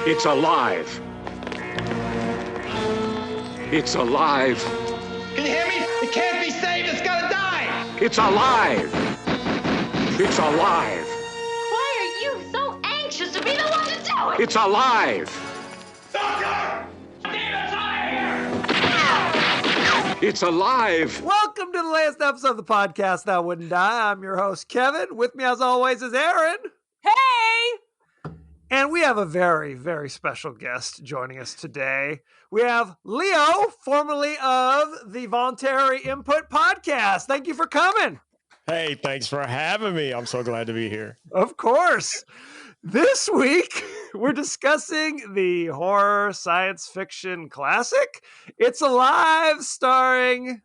It's alive. It's alive. Can you hear me? It can't be saved. It's gotta die. It's alive. It's alive. Why are you so anxious to be the one to do it? It's alive. Doctor! Demons out here! It's alive. Welcome to the latest episode of the podcast That Wouldn't Die. I'm your host, Kevin. With me, as always, is Aaron. Hey! And we have a very, very special guest joining us today. We have Leo, formerly of the Voluntary Input Podcast. Thank you for coming. Hey, thanks for having me. I'm so glad to be here. Of course. This week, we're discussing the horror science fiction classic, It's Alive, starring,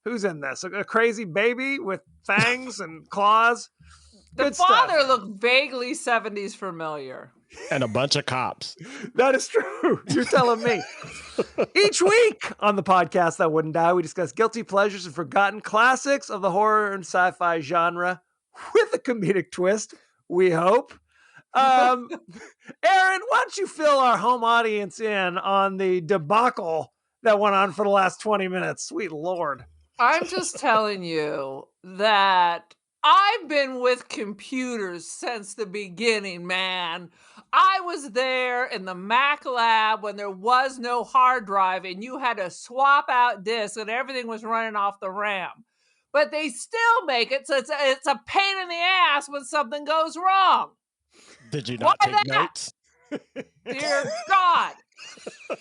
who's in this? A crazy baby with fangs and claws? The Good father stuff. looked vaguely 70s familiar. And a bunch of cops. That is true. You're telling me. Each week on the podcast That Wouldn't Die, we discuss guilty pleasures and forgotten classics of the horror and sci-fi genre with a comedic twist, we hope. Aaron, why don't you fill our home audience in on the debacle that went on for the last 20 minutes? Sweet Lord. I'm just telling you that I've been with computers since the beginning, man. I was there in the Mac lab when there was no hard drive and you had to swap out disks and everything was running off the RAM. But they still make it so it's a pain in the ass when something goes wrong. Did you not Why take that? notes? Dear God,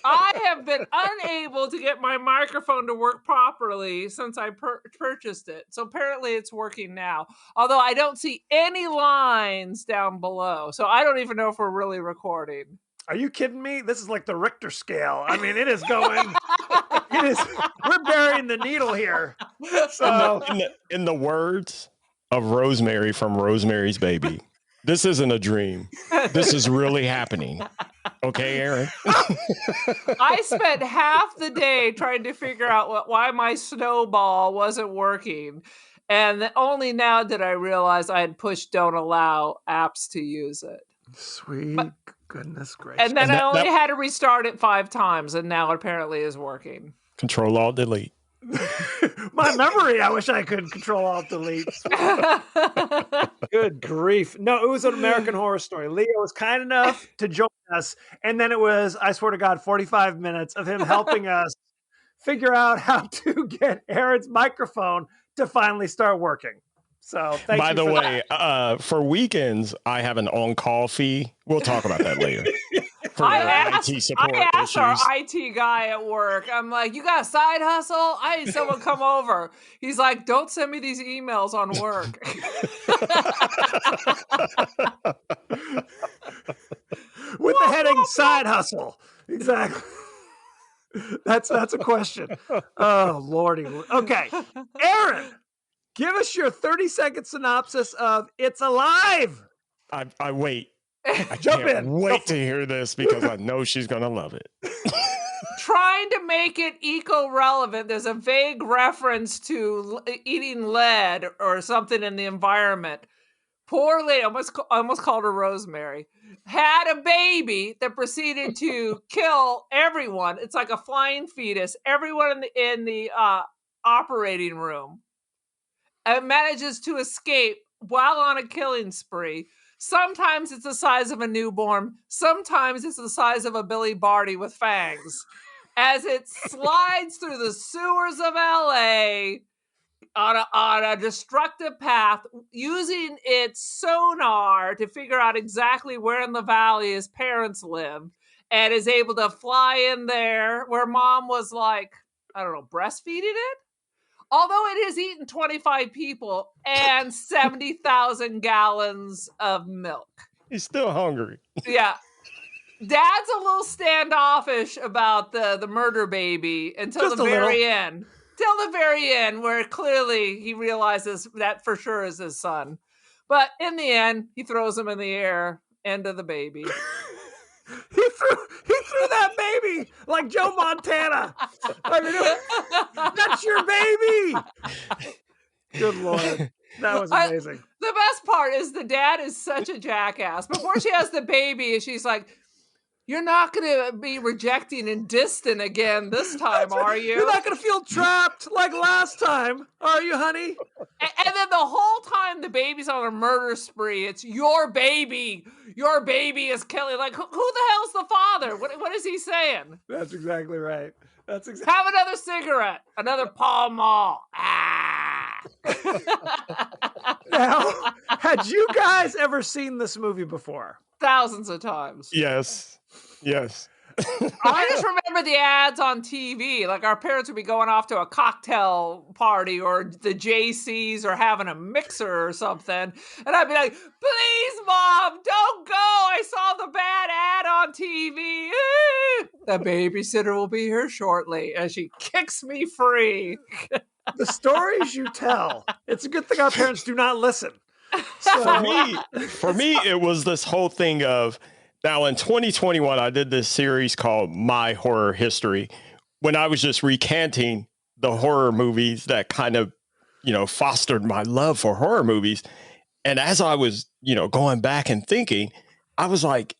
I have been unable to get my microphone to work properly since I purchased it. So apparently it's working now. Although I don't see any lines down below. So I don't even know if we're really recording. Are you kidding me? This is like the Richter scale. I mean, it is going. We're burying the needle here. So In the words of Rosemary from Rosemary's Baby, this isn't a dream. This is really happening. Okay, Aaron? I spent half the day trying to figure out why my snowball wasn't working. And only now did I realize I had pushed don't allow apps to use it. Sweet goodness gracious. And then I only had to restart it 5 times, and now it apparently is working. Control Alt Delete. My memory, I wish I could Control Alt Delete. Good grief. No, it was an American Horror Story. Leo was kind enough to join us, and then it was, I swear to God, 45 minutes of him helping us figure out how to get Aaron's microphone to finally start working. So thank By you the for way, for weekends, I have an on-call fee. We'll talk about that later. For IT support I asked our issues. IT guy at work, I'm like, you got a side hustle? I need someone to come over. He's like, don't send me these emails on work. with the heading side hustle. Exactly. That's a question. Oh, Lordy. Okay. Aaron, give us your 30-second synopsis of It's Alive. I wait. I Jump can't in. wait to hear this because I know she's going to love it. Trying to make it eco-relevant, there's a vague reference to eating lead or something in the environment. Poor lady, I almost called her Rosemary, had a baby that proceeded to kill everyone. It's like a flying fetus. Everyone in the operating room manages to escape while on a killing spree. Sometimes it's the size of a newborn. Sometimes it's the size of a Billy Barty with fangs. As it slides through the sewers of LA on a destructive path, using its sonar to figure out exactly where in the valley his parents live, and is able to fly in there where mom was like, I don't know, breastfeeding it? Although it has eaten 25 people and 70,000 gallons of milk. He's still hungry. Yeah. Dad's a little standoffish about the murder baby until Just the a very little. end. Till the very end, where clearly he realizes that for sure is his son. But in the end, he throws him in the air, end of the baby. He threw that baby like Joe Montana. I mean, that's your baby. Good Lord. That was amazing. The best part is the dad is such a jackass. Before she has the baby, she's like, You're not going to be rejecting and distant again this time, are you? You're not going to feel trapped like last time, are you, honey? And then the whole time the baby's on a murder spree, it's your baby. Your baby is killing. Like, who the hell's the father? What is he saying? That's exactly right. That's exactly. Have another cigarette. Another Pall Mall. Ah. Now, had you guys ever seen this movie before? Thousands of times. Yes. Yes. I just remember the ads on TV. Like our parents would be going off to a cocktail party or the JC's or having a mixer or something. And I'd be like, please, Mom, don't go. I saw the bad ad on TV. The babysitter will be here shortly. And she kicks me free. The stories you tell. It's a good thing our parents do not listen. For me, it was this whole thing of, now in 2021, I did this series called My Horror History, when I was just recanting the horror movies that kind of, fostered my love for horror movies. And as I was, going back and thinking, I was like,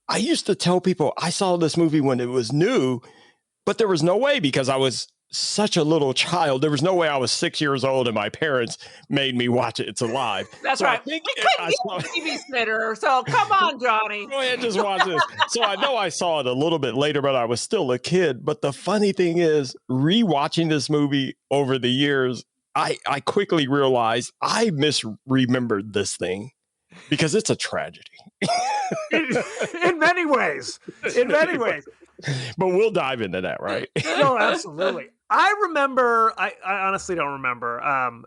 I used to tell people I saw this movie when it was new, but there was no way, because I was such a little child. There was no way I was 6 years old and my parents made me watch it. It's Alive. That's so right. I think We couldn't get a babysitter, so come on, Johnny. Go ahead, just watch this. So I know I saw it a little bit later, but I was still a kid. But the funny thing is, rewatching this movie over the years, I quickly realized I misremembered this thing because it's a tragedy. In many ways. In many ways. But we'll dive into that, right? No, absolutely. I remember, I honestly don't remember.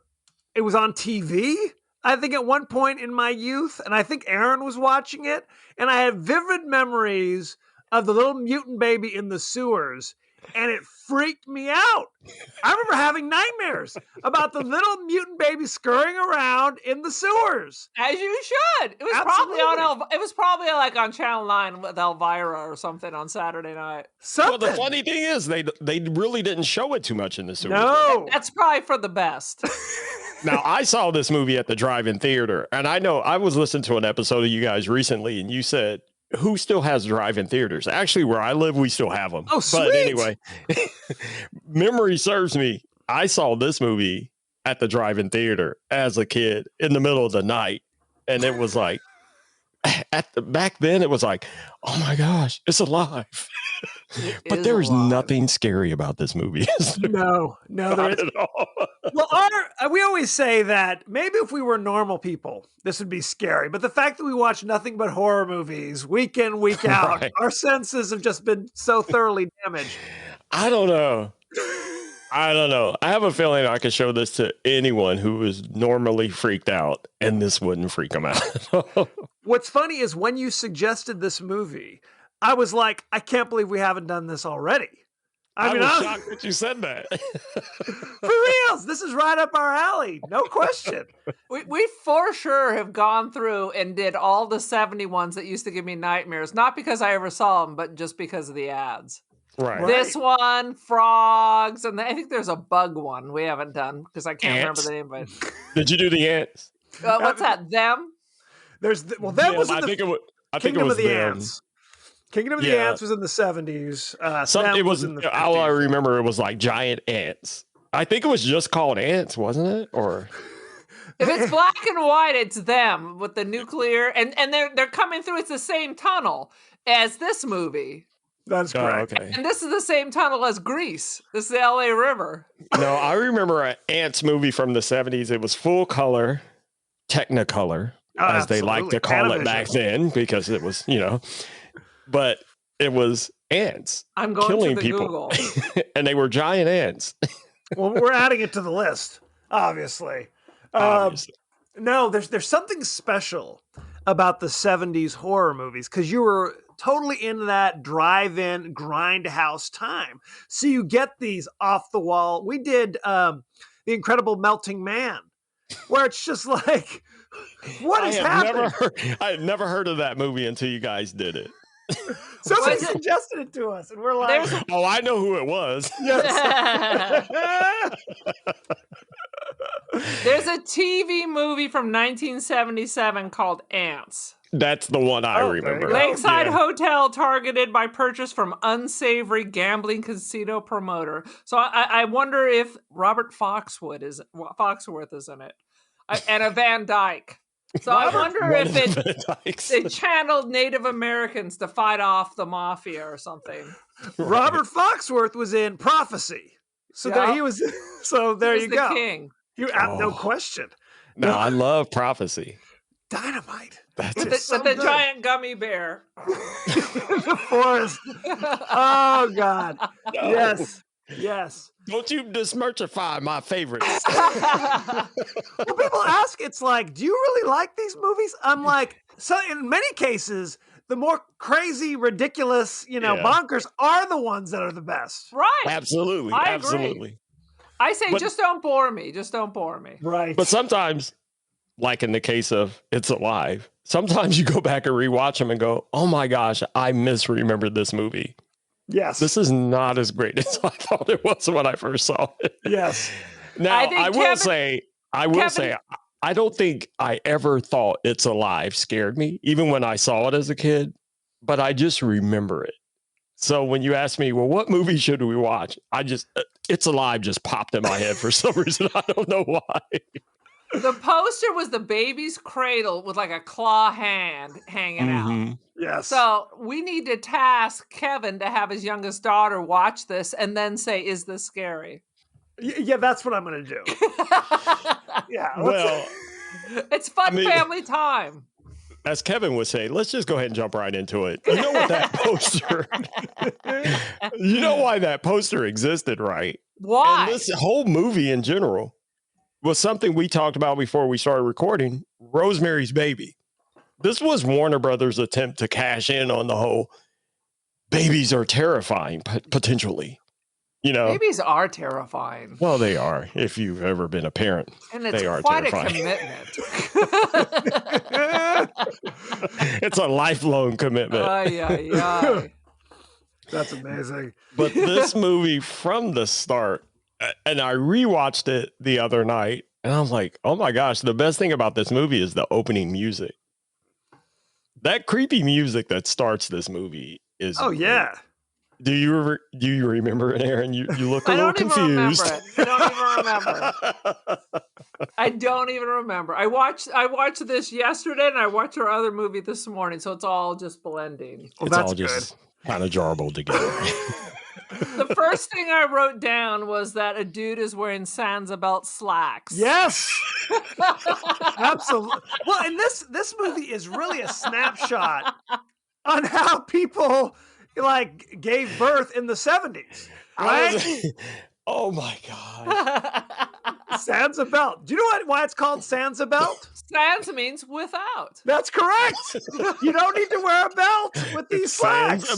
It was on TV, I think, at one point in my youth, and I think Aaron was watching it, and I had vivid memories of the little mutant baby in the sewers, and it freaked me out. I remember having nightmares about the little mutant baby scurrying around in the sewers. As you should. It was probably like on Channel 9 with Elvira or something on Saturday night. Well, the funny thing is, they really didn't show it too much in the series. No. That's probably for the best. Now, I saw this movie at the drive-in theater, and I know I was listening to an episode of you guys recently, and you said, who still has drive-in theaters? Actually, where I live, we still have them. Oh, sweet. But anyway, memory serves me. I saw this movie at the drive-in theater as a kid in the middle of the night. And it was like, back then, it was like, oh my gosh, it's alive. But there is nothing scary about this movie. No, Not at all. Well, we always say that maybe if we were normal people, this would be scary. But the fact that we watch nothing but horror movies week in, week out, Right. our senses have just been so thoroughly damaged. I don't know. I have a feeling I could show this to anyone who is normally freaked out, and this wouldn't freak them out. What's funny is when you suggested this movie, I was like, I can't believe we haven't done this already. I was shocked that you said that. For reals, this is right up our alley. No question. We for sure have gone through and did all the 70 ones that used to give me nightmares. Not because I ever saw them, but just because of the ads. Right. This one, frogs, and I think there's a bug one we haven't done because I can't remember the name of it. Did you do the ants? What's that? Them? There's that was in I the think it was. I think it Kingdom was of the them. Ants. Kingdom of the Ants was in the 70s. It was in the all I 50s. remember. It was like giant ants. I think it was just called ants, wasn't it? Or If it's black and white, it's them with the nuclear, and they're coming through. It's the same tunnel as this movie, That's correct. okay. and this is the same tunnel as Grease. This is the L.A. River. No, I remember an ants movie from the 70s. It was full color, Technicolor, as they like to call it back then, because it was, but it was ants I'm going killing to the people. Google. And they were giant ants. Well, we're adding it to the list, obviously. Obviously. No, there's something special about the 70s horror movies because you were totally in that drive-in grindhouse time. So you get these off the wall. We did The Incredible Melting Man, where it's just like, what is happening? I had never heard of that movie until you guys did it. Somebody Was it- suggested it to us, and we're like, Oh, I know who it was. There's a TV movie from 1977 called Ants. That's the one I Oh, there you remember. go. Lakeside Yeah. Hotel targeted by purchase from unsavory gambling casino promoter. So I wonder if Robert Foxworth is in it, and a Van Dyke. So I wonder One if of the it Van Dykes. they channeled Native Americans to fight off the mafia or something. Robert Foxworth was in Prophecy. So Yeah. there he was. So there He you was go. the king. You no Oh. question. No, I love Prophecy. Dynamite. That's With it. the, so with the good. giant gummy bear. The forest. Oh God. No. Yes. Yes. Don't you dismerchify my favorites. Well, people ask, it's like, do you really like these movies? I'm like, so in many cases, the more crazy, ridiculous, Yeah. bonkers are the ones that are the best. Right. Absolutely. I agree. Absolutely. I say, But- just don't bore me. Just don't bore me. Right. But sometimes, like in the case of It's Alive, sometimes you go back and rewatch them and go, oh my gosh, I misremembered this movie. Yes. This is not as great as I thought it was when I first saw it. Yes. Now, I think I will say, I don't think I ever thought It's Alive scared me, even when I saw it as a kid, but I just remember it. So when you ask me, well, what movie should we watch? It's Alive just popped in my head for some reason. I don't know why. The poster was the baby's cradle with like a claw hand hanging out. Mhm. Yes. So we need to task Kevin to have his youngest daughter watch this and then say, is this scary? Yeah, that's what I'm going to do. Yeah. Well, It's fun I mean- family time. as Kevin would say, let's just go ahead and jump right into it. You know what that poster, you know why that poster existed, right? Why? And this whole movie in general was something we talked about before we started recording, Rosemary's Baby. This was Warner Brothers' attempt to cash in on the whole babies are terrifying, potentially. Babies are terrifying. Well, they are, if you've ever been a parent. And it's They are quite terrifying. a commitment. It's a lifelong commitment. Ay, ay, ay. That's amazing. But this movie from the start, and I rewatched it the other night, and I'm like, oh my gosh, the best thing about this movie is the opening music. That creepy music that starts this movie is. Oh, yeah. Do you remember it, Aaron? You look a I little don't even remember confused. it. I don't even remember. I watched this yesterday and I watched our other movie this morning, so it's all just blending. Well, It's that's all just kind of jarbled together. The first thing I wrote down was that a dude is wearing Sansa slacks. Yes. Absolutely. Well, and this movie is really a snapshot on how people gave birth in the 70s. Right? Oh my god! Sansa Belt. Do you know why it's called Sansa Belt? Sans means without. That's correct. You don't need to wear a belt with these slacks.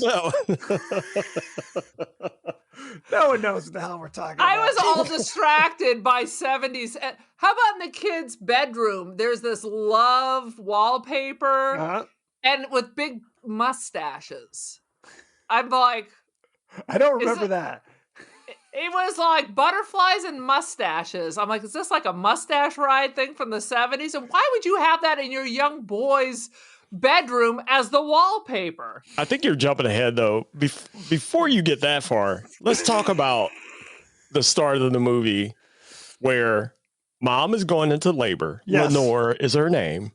No one knows what the hell we're talking about. I was all distracted by 70s. How about in the kids' bedroom? There's this love wallpaper Uh-huh. and with big mustaches. I'm like, I don't Is remember it- that. it was like butterflies and mustaches. I'm like, is this like a mustache ride thing from the 70s? And why would you have that in your young boy's bedroom as the wallpaper? I think you're jumping ahead though. Before you get that far, let's talk about the start of the movie where mom is going into labor. Yes. Lenore is her name.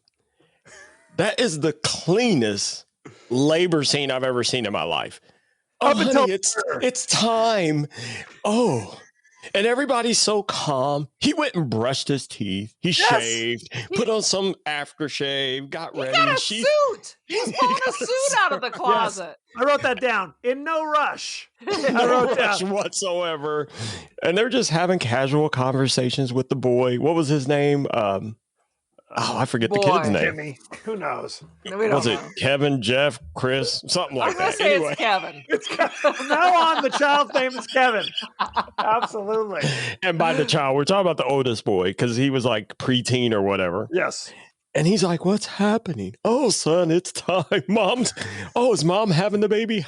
That is the cleanest labor scene I've ever seen in my life. Up Oh, until honey, it's time. Oh, and everybody's so calm. He went and brushed his teeth. He shaved, put on some aftershave, got He ready. got a suit. He's pulling a suit out of the closet. I wrote that down. In no rush. I No wrote rush down. whatsoever. And they're just having casual conversations with the boy. What was his name? I forget the Boy. kid's name. Jimmy. Who knows? We don't Was it know. Kevin, Jeff, Chris, something I'm like gonna that? say Anyway, it's Kevin. From now on, the child's name is Kevin. Absolutely. and by the child, we're talking about the oldest boy because he was like preteen or whatever. Yes. And he's like, "What's happening? Oh, son, it's time. Is mom having the baby?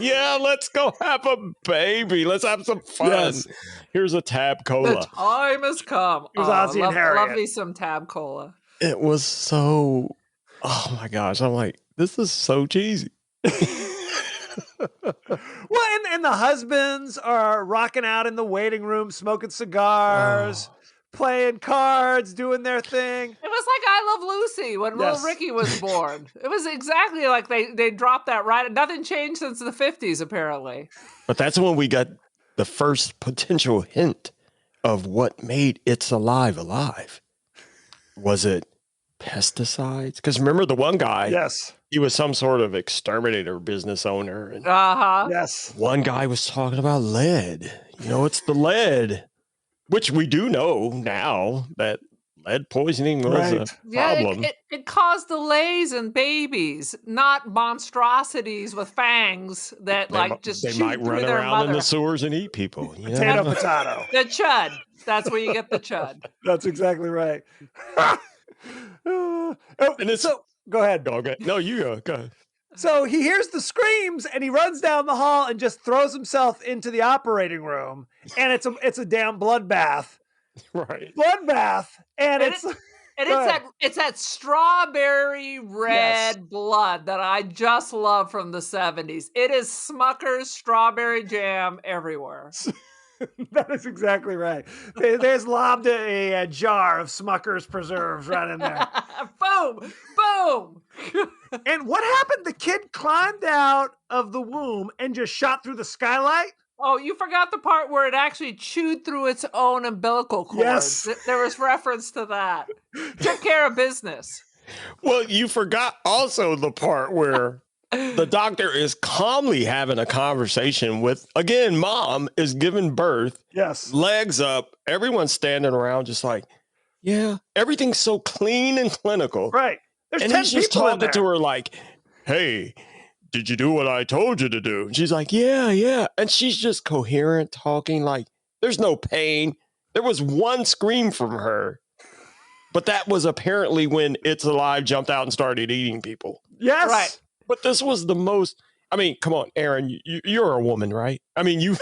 Yeah, let's go have a baby. Let's have some fun. Yes. Here's a tab The cola." time has come. It was Ozzy and love Harriet. me some Tab Cola. It was so Oh my gosh. I'm like, this is so cheesy. Well, and the husbands are rocking out in the waiting room, smoking cigars, playing cards, doing their thing. It was like I Love Lucy when little Yes. Ricky was born. It was exactly like they dropped that right. Nothing changed since the 50s, apparently. But that's when we got the first potential hint of what made It's Alive alive. Was it pesticides? Because remember the one guy, Yes. he was some sort of exterminator business owner. And Uh-huh. Yes. one guy was talking about lead. You know, it's the lead, which we do know now that lead poisoning was Right. a Yeah, problem. it caused delays in babies, not monstrosities with fangs that just they shoot might through run their around in mother. the sewers and eat people. You Potato, know? potato. The chud. That's where you get the chud. That's exactly right. And it's- So go ahead. Okay. No, you go. Go. So he hears the screams and he runs down the hall and just throws himself into the operating room. And it's a damn bloodbath. Right. Bloodbath. And And it's And Go it's that strawberry red blood that I just love from the 70s. It is Smucker's strawberry jam everywhere. that is exactly right. There's lobbed a jar of Smucker's preserves right in there. Boom! Boom! And what happened? The kid climbed out of the womb and just shot through the skylight? Oh, you forgot the part where it actually chewed through its own umbilical cord. Yes. There was reference to that. Took care of business. Well, you forgot also the part where the doctor is calmly having a conversation with, again, mom is giving birth, Yes. legs up, everyone's standing around just like, yeah, everything's so clean and clinical. Right. There's And 10 he's just people in talking to there. her like, hey, did you do what I told you to do? And she's like, yeah. And she's just coherent talking like there's no pain. There was one scream from her, but that was apparently when It's Alive jumped out and started eating people. Yes. Right. But this was the most, I mean, come on, Aaron, you're a woman, right? I mean, you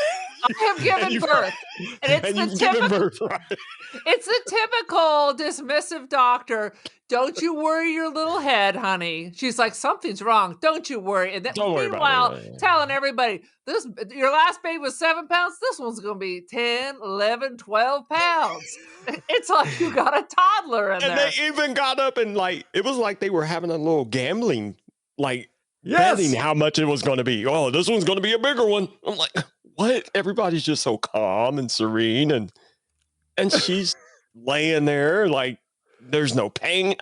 I have given you've- birth. And it's and the you've given typical birth, right? it's a typical dismissive doctor. Don't you worry your little head, honey. She's like, something's wrong. Don't you worry. And then, Don't worry about meanwhile, it. telling everybody, this your last baby was 7 pounds. This one's going to be 10, 11, 12 pounds. It's like you got a toddler in And there. they even got up and like, it was like they were having a little gambling, like Yes. betting how much it was going to be. Oh, this one's going to be a bigger one. I'm like, what? Everybody's just so calm and serene, and she's laying there like there's no pain.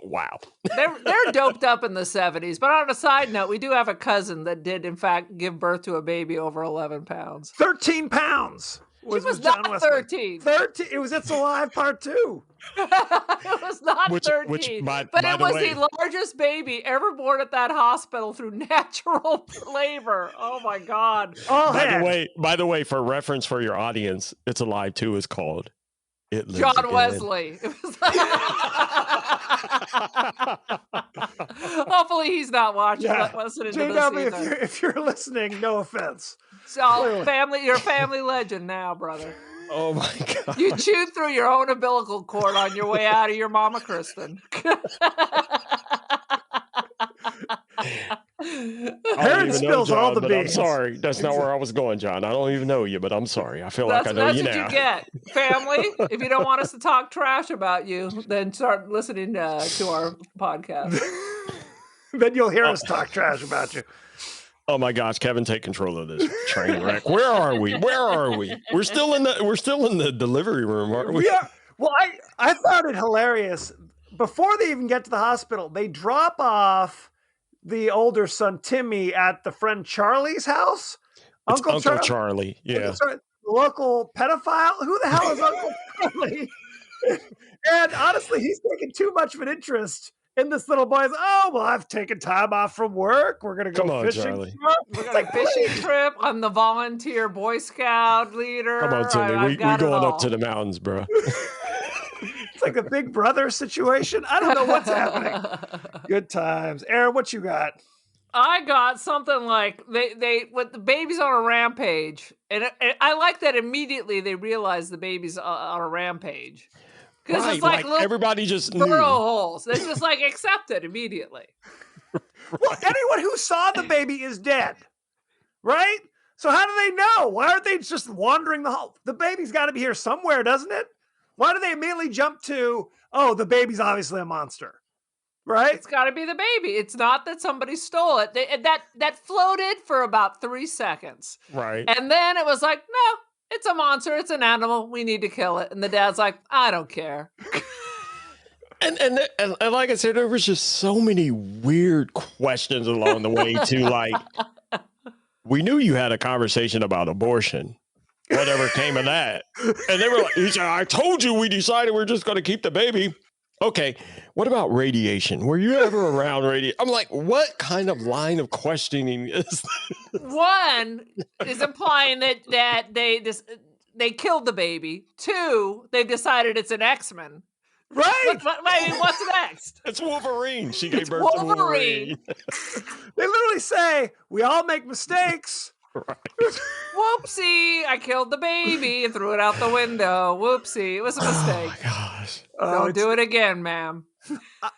Wow. They're doped up in the 70s. But on a side note, we do have a cousin that did, in fact, give birth to a baby over 11 pounds. 13 pounds. She was not 13. 13. It was It's Alive Part 2. It was not Which- 13. which, by but the it was way- the largest baby ever born at that hospital through natural labor. Oh my God. All By hands. the way, for reference for your audience, It's Alive 2 is called It Lives John Again. Wesley. It was Hopefully he's not watching, listening to this JW, either. if you're listening, no offense. So you're a family legend now, brother. Oh my God. You chewed through your own umbilical cord on your way out of your mama, Kristen. I don't Aaron even spills know, all John, the but I'm beans. sorry. That's not where I was going, John. I don't even know you, but I'm sorry. I feel like I know That's you what now. you get, family. If you don't want us to talk trash about you, then start listening to our podcast. Then you'll hear us talk trash about you. Oh my gosh, Kevin, take control of this train wreck. Where are we? Where are we? We're still in the delivery room, aren't we? We are. Well, I found it hilarious. Before they even get to the hospital, they drop off the older son Timmy at the friend Charlie's house. It's Uncle Charlie. Yeah. Sorry, the local pedophile. Who the hell is Uncle Charlie? And honestly, he's taking too much of an interest in this little boy's. Oh well, I've taken time off from work. We're gonna go Come on, fishing. Charlie. We're going to fishing trip. I'm the volunteer Boy Scout leader. Come on, Timmy. I've We got it going all. up to the mountains, bro. It's like a Big Brother situation. I don't know what's happening. Good times, Aaron. What you got? I got something like with the baby's on a rampage, and I like that immediately they realize the baby's on a rampage. Because Right, it's like little everybody just knew. burrow holes. They just like accept it immediately. Well, anyone who saw the baby is dead, right? So how do they know? Why aren't they just wandering the hall? The baby's got to be here somewhere, doesn't it? Why do they immediately jump to, oh, the baby's obviously a monster, right? It's got to be the baby. It's not that somebody stole it. That floated for about 3 seconds. Right. And then it was like, no, it's a monster. It's an animal. We need to kill it. And the dad's like, I don't care. And like I said, there was just so many weird questions along the way too. Like, we knew you had a conversation about abortion. Whatever came of that. And they were like, he said, I told you we decided we're just going to keep the baby. Okay, what about radiation? Were you ever around radiation? I'm like, what kind of line of questioning is this? One is implying that they killed the baby. Two, they've decided it's an X-Men. Right. What's next? It's Wolverine. She gave birth to Wolverine. Wolverine. They literally say, we all make mistakes. Right. Whoopsie, I killed the baby and threw it out the window. Whoopsie, it was a mistake. Oh my gosh. Don't do it again, ma'am.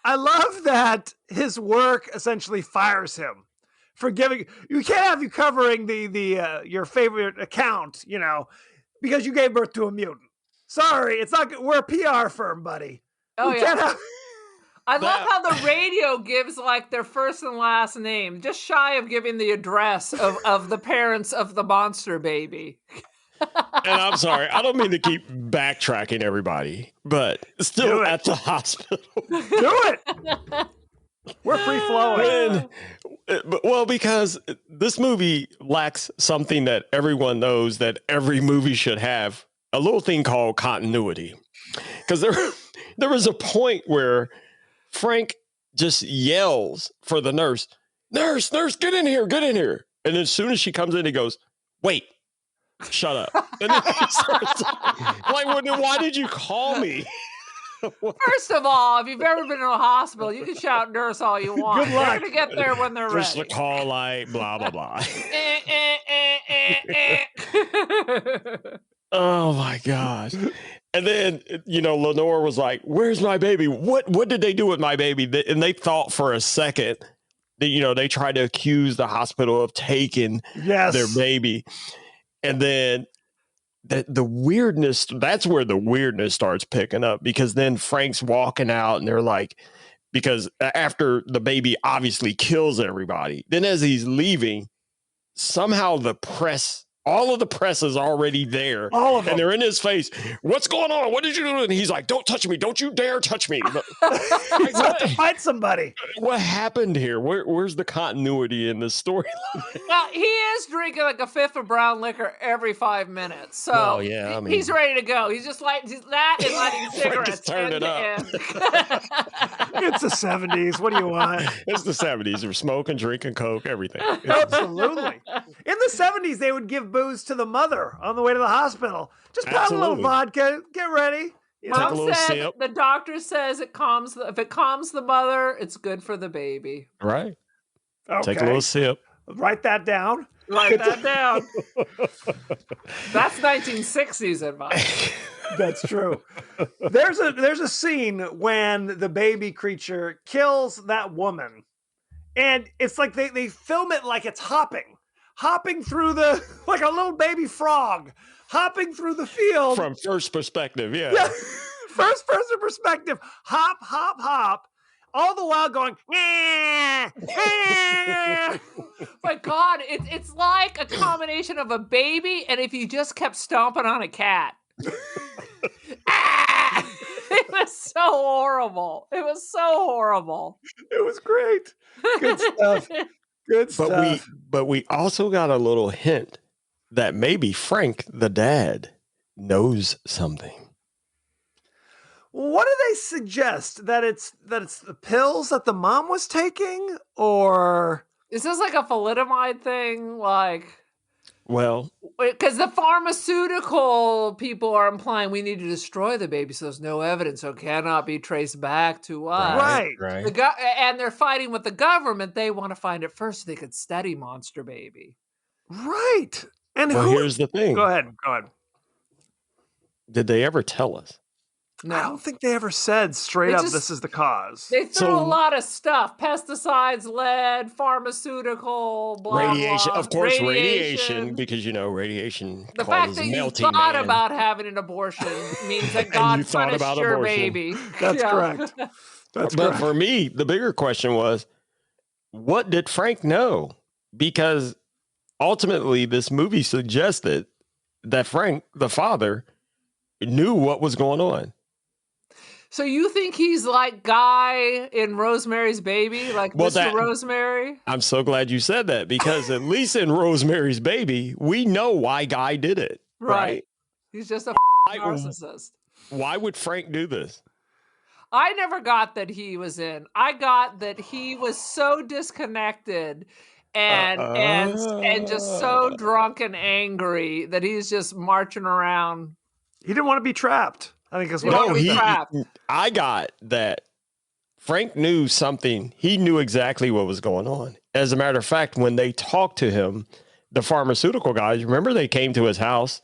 I love that his work essentially fires him for giving. You can't have you covering the your favorite account, you know, because you gave birth to a mutant. Sorry, it's not. We're a PR firm, buddy. Oh, we yeah. can't have. I love how the radio gives like their first and last name, just shy of giving the address of the parents of the monster baby. And I'm sorry, I don't mean to keep backtracking everybody, but still at the hospital. Do it. We're free flowing. Well, because this movie lacks something that everyone knows that every movie should have, a little thing called continuity. Because there was a point where Frank just yells for the nurse, nurse, get in here. And as soon as she comes in, he goes, wait, shut up. And then he starts like, well, then why did you call me? First of all, if you've ever been in a hospital, you can shout nurse all you want. Good luck. They're going to get there when they're Just ready. the call light, blah, blah, blah. Oh my gosh. And then, you know, Lenore was like, where's my baby? What did they do with my baby? And they thought for a second that, you know, they tried to accuse the hospital of taking their baby. And then the weirdness, that's where the weirdness starts picking up, because then Frank's walking out and they're like, because after the baby obviously kills everybody, then as he's leaving, somehow all of the press is already there. All of them. And they're in his face. What's going on? What did you do? And he's like, don't touch me. Don't you dare touch me. He's about to fight somebody. What happened here? Where's the continuity in this story? Well, he is drinking like a fifth of brown liquor every 5 minutes. So Well, yeah, I mean- he's ready to go. He's just like that and lighting cigarettes. Just turn end it to up. end. It's the 70s. What do you want? It's the 70s. They were smoking, drinking Coke, everything. Absolutely. In the 70s, they would give booze to the mother on the way to the hospital. Just pound a little Absolutely. vodka. Get ready. You know? Take a Mom little said sip. the doctor says if it calms the mother, it's good for the baby. Right. Okay. Take a little sip. Write that down. Write that down. That's 1960s advice. That's true. There's a scene when the baby creature kills that woman, and it's like they film it like it's hopping through like a little baby frog hopping through the field From first perspective, yeah. Yeah. First person perspective, hop, hop, hop, all the while going. My God, it's like a combination of a baby and if you just kept stomping on a cat. Ah! It was so horrible. It was so horrible. It was great. Good stuff. Good stuff. But we also got a little hint that maybe Frank, the dad, knows something. What do they suggest? That it's the pills that the mom was taking, or Is this like a thalidomide thing? Like, Well, because the pharmaceutical people are implying we need to destroy the baby so there's no evidence, so it cannot be traced back to us. Right. And they're fighting with the government. They want to find it first so they could study Monster Baby. right? And well, who? here's the thing. Go ahead. Did they ever tell us? No. I don't think they ever said straight They up, just- this is the cause. They threw So- a lot of stuff: pesticides, lead, pharmaceutical, blah, Radiation, blah. of course, radiation, because radiation The fact causes that you melting thought man. about having an abortion means that And God you thought punished about your abortion. baby. That's Yeah. correct. That's But correct. for me, the bigger question was, what did Frank know? Because ultimately, this movie suggested that Frank, the father, knew what was going on. So you think he's like Guy in Rosemary's Baby, like Well, Mr. Rosemary? I'm so glad you said that, because at least in Rosemary's Baby, we know why Guy did it. Right? He's just a I- narcissist. Why would Frank do this? I never got that he was in. I got that he was so disconnected and just so drunk and angry that he's just marching around. He didn't want to be trapped. I think that's He what wanted No, to be he. trapped. I got that Frank knew something. He knew exactly what was going on. As a matter of fact, when they talked to him, the pharmaceutical guys, remember they came to his house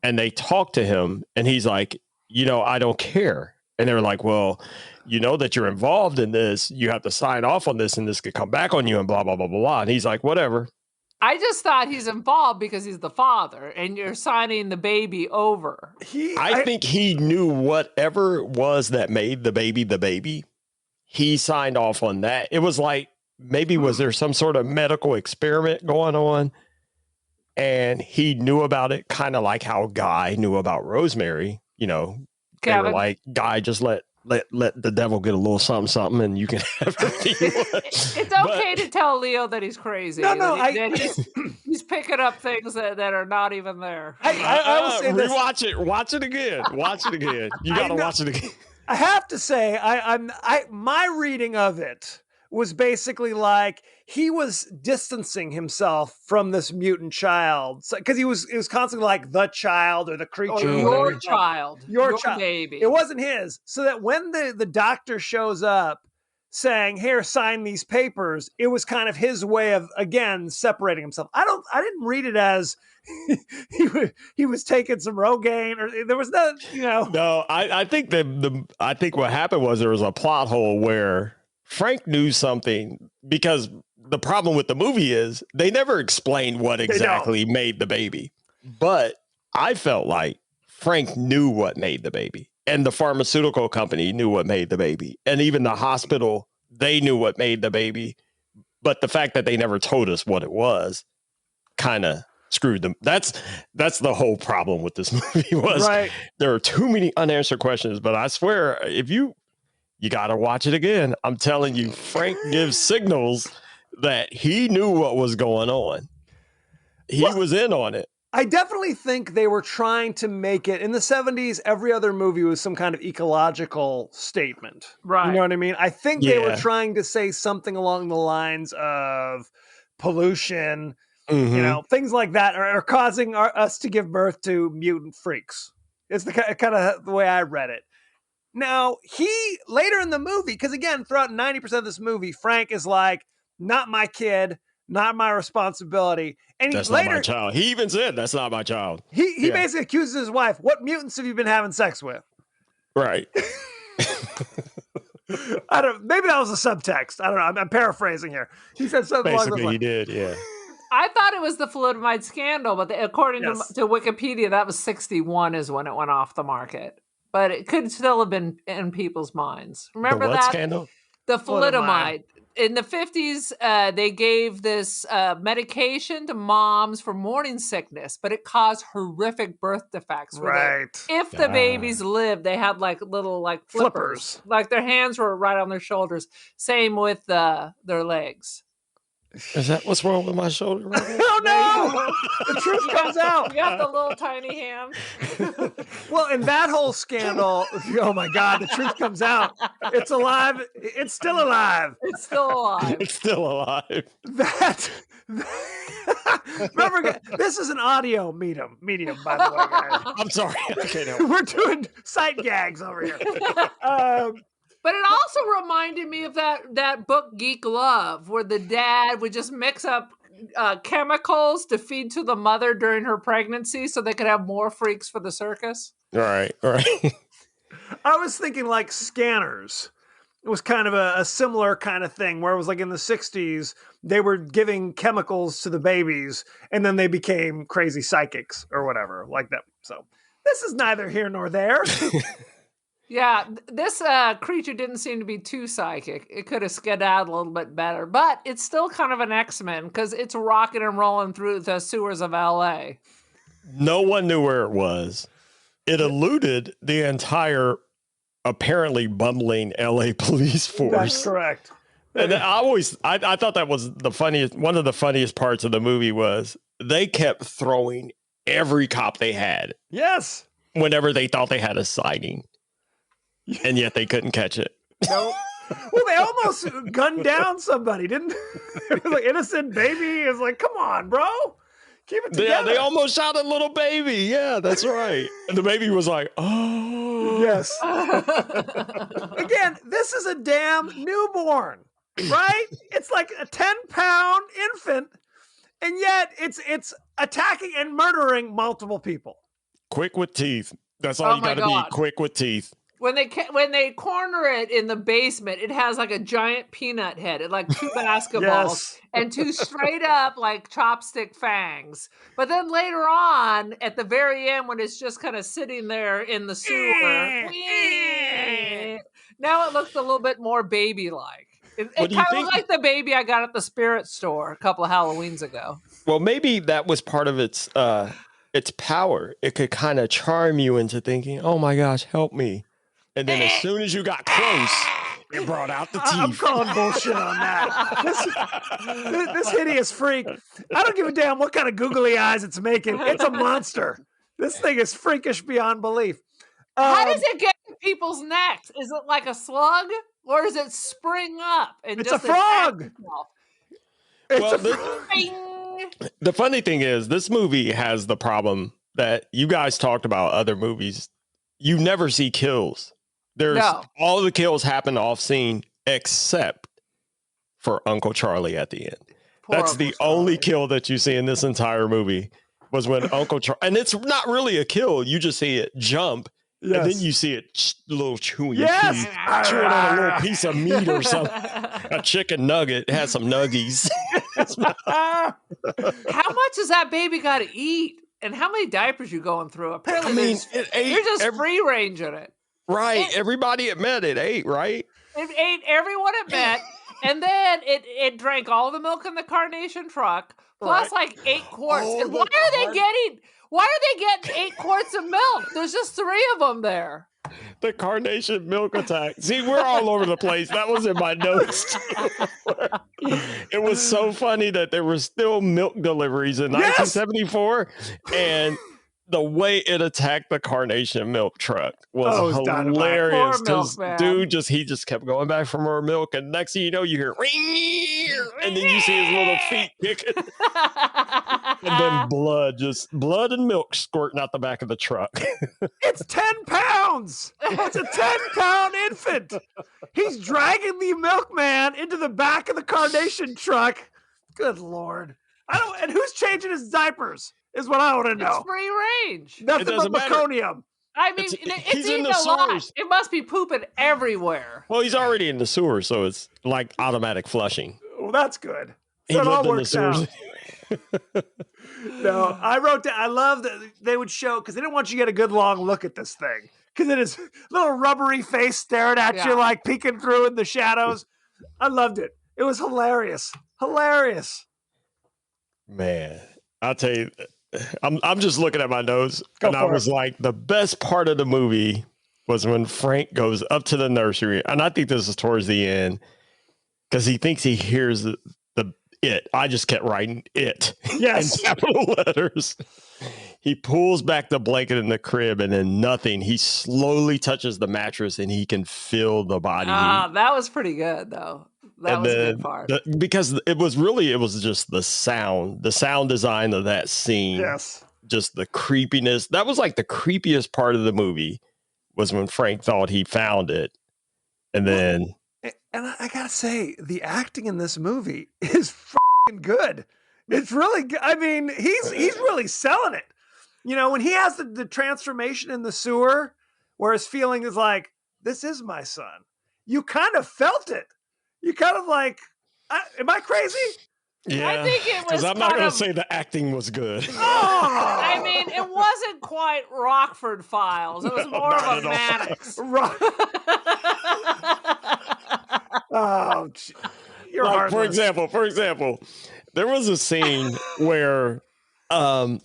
and they talked to him, and he's like, I don't care. And they were like, well, you know that you're involved in this. You have to sign off on this, and this could come back on you, and blah, blah, blah, blah, blah. And he's like, whatever. I just thought he's involved because he's the father and you're signing the baby over. I think he knew whatever it was that made the baby. He signed off on that. It was like, maybe was there some sort of medical experiment going on, and he knew about it, kind of like how Guy knew about Rosemary. They were Kevin. like, Guy, just let the devil get a little something, and you can have everything you want. It's okay to tell Leo that he's crazy. No, no, that he's picking up things that are not even there. I will say this. Rewatch it. Watch it again. Watch it again. You got to watch it again. I have to say, my reading of it was basically like he was distancing himself from this mutant child because he was constantly like the child or the creature. Or or whatever. your child. Your child. Baby. It wasn't his. So that when the doctor shows up saying, "Here, sign these papers," it was kind of his way of again separating himself. I didn't read it as he was taking some Rogaine, or there was no, No, I think I think what happened was there was a plot hole where Frank knew something, because the problem with the movie is they never explained what exactly made the baby. But I felt like Frank knew what made the baby, and the pharmaceutical company knew what made the baby, and even the hospital, they knew what made the baby. But the fact that they never told us what it was kind of screwed them. That's the whole problem with this movie was there are too many unanswered questions. But I swear, if you got to watch it again. I'm telling you, Frank gives signals that he knew what was going on. He was in on it. I definitely think they were trying to make it in the 70s. Every other movie was some kind of ecological statement. Right. You know what I mean? I think they were trying to say something along the lines of pollution, things like that are causing us to give birth to mutant freaks. It's the kind of the way I read it. Now, he later in the movie, because again, throughout 90% of this movie, Frank is like, not my kid, not my responsibility. And That's later, not my child. He even said, that's not my child. He basically accuses his wife, what mutants have you been having sex with? Right. Maybe that was a subtext. I don't know. I'm paraphrasing here. He said something along those Basically, lines. he did, yeah. I thought it was the thalidomide scandal, but according Yes. to Wikipedia, that was 61 is when it went off the market. But it could still have been in people's minds. Remember The what that? scandal? The Thalidomide. thalidomide. In the 50s, they gave this medication to moms for morning sickness, but it caused horrific birth defects. Right. If the babies lived, they had like little like flippers. Like their hands were right on their shoulders. Same with their legs. Is that what's wrong with my shoulder? Right now? Oh no! The truth comes out. You got the little tiny hand. Well, in that whole scandal, oh my God, the truth comes out. It's alive. It's still alive. It's still alive. It's still alive. Remember, this is an audio medium, by the way, guys. I'm sorry. Okay, no. We're doing sight gags over here. But it also reminded me of that book Geek Love, where the dad would just mix up chemicals to feed to the mother during her pregnancy so they could have more freaks for the circus. Right. I was thinking like Scanners. It was kind of a similar kind of thing where it was like in the 60s, they were giving chemicals to the babies and then they became crazy psychics or whatever like that. So this is neither here nor there. Yeah, this creature didn't seem to be too psychic. It could have skedaddled a little bit better, but it's still kind of an X-Men because it's rocking and rolling through the sewers of LA. No one knew where it was. It eluded the entire apparently bumbling LA police force. That's correct. And I thought that was the funniest, one of the funniest parts of the movie was they kept throwing every cop they had Yes. whenever they thought they had a sighting. And yet they couldn't catch it. No. Well, they almost gunned down somebody, didn't they? It was like innocent baby. It's like, come on, bro. Keep it together. Yeah, they almost shot a little baby. Yeah, that's right. And the baby was like, oh. Yes. Again, this is a damn newborn, right? It's like a 10-pound infant, and yet it's attacking and murdering multiple people. Quick with teeth. That's all you got to be, quick with teeth. When they corner it in the basement, it has like a giant peanut head, and like 2 basketballs Yes. and 2 straight up like chopstick fangs. But then later on, at the very end, when it's just kind of sitting there in the sewer, now it looks a little bit more baby-like. It kind of looks like the baby I got at the spirit store a couple of Halloweens ago. Well, maybe that was part of its power. It could kind of charm you into thinking, "Oh my gosh, help me!" And then as soon as you got close, it brought out the teeth. I'm calling bullshit on that. This hideous freak. I don't give a damn what kind of googly eyes it's making. It's a monster. This thing is freakish beyond belief. How does it get in people's necks? Is it like a slug, or does it spring up? And It's just a frog. Well, the funny thing is, this movie has the problem that you guys talked about other movies. You never see kills. All the kills happen off scene except for Uncle Charlie at the end. That's the only kill that you see in this entire movie was when Uncle Charlie, and it's not really a kill. You just see it jump. Yes. And then you see it a little chewing, chewing on a little piece of meat or something. A chicken nugget. It has some nuggies. How much has that baby got to eat? And how many diapers you going through? Apparently, you're just free ranging it. Right. Everybody it met, it ate, right? It ate everyone it met. And then it drank all the milk in the Carnation truck, plus like 8 quarts. And why are they getting 8 quarts of milk? There's just 3 of them there. The Carnation milk attack. See, we're all over the place. That was in my notes. It was so funny that there were still milk deliveries in 1974, and the way it attacked the Carnation milk truck was hilarious. Because dude he just kept going back for more milk, and next thing you know, you hear and then you see his little feet kicking. And then blood and milk squirting out the back of the truck. It's 10 pounds. It's a 10-pound infant. He's dragging the milkman into the back of the Carnation truck. Good Lord. And who's changing his diapers is what I want to know. It's free range. Nothing but meconium. I mean, it's eating a lot. It must be pooping everywhere. Well, he's already in the sewer, so it's like automatic flushing. Well, that's good. So it all works out. No, I wrote down, I love that they would show, because they didn't want you to get a good long look at this thing. Because it is little rubbery face staring at you, like peeking through in the shadows. I loved it. It was hilarious. Hilarious. Man, I'll tell you, I'm just looking at my notes, and I was like, the best part of the movie was when Frank goes up to the nursery, and I think this is towards the end, because he thinks he hears it. I just kept writing it. Yes. In capital letters. He pulls back the blanket in the crib, and then nothing. He slowly touches the mattress, and he can feel the body heat. That was pretty good, though. That was a good part. Because it was just the sound design of that scene. Yes. Just the creepiness. That was like the creepiest part of the movie was when Frank thought he found it. And then... And I gotta say, the acting in this movie is fucking good. It's really good. I mean, he's really selling it. You know, when he has the transformation in the sewer, where his feeling is like, this is my son. You kind of felt it. You kind of like, am I crazy? Yeah, I think it was because I'm not kind going of- to say the acting was good. I mean, it wasn't quite Rockford Files. It was more Not of at a all. Mannix. Right. Oh, you're Like, heartless. for example, there was a scene where, and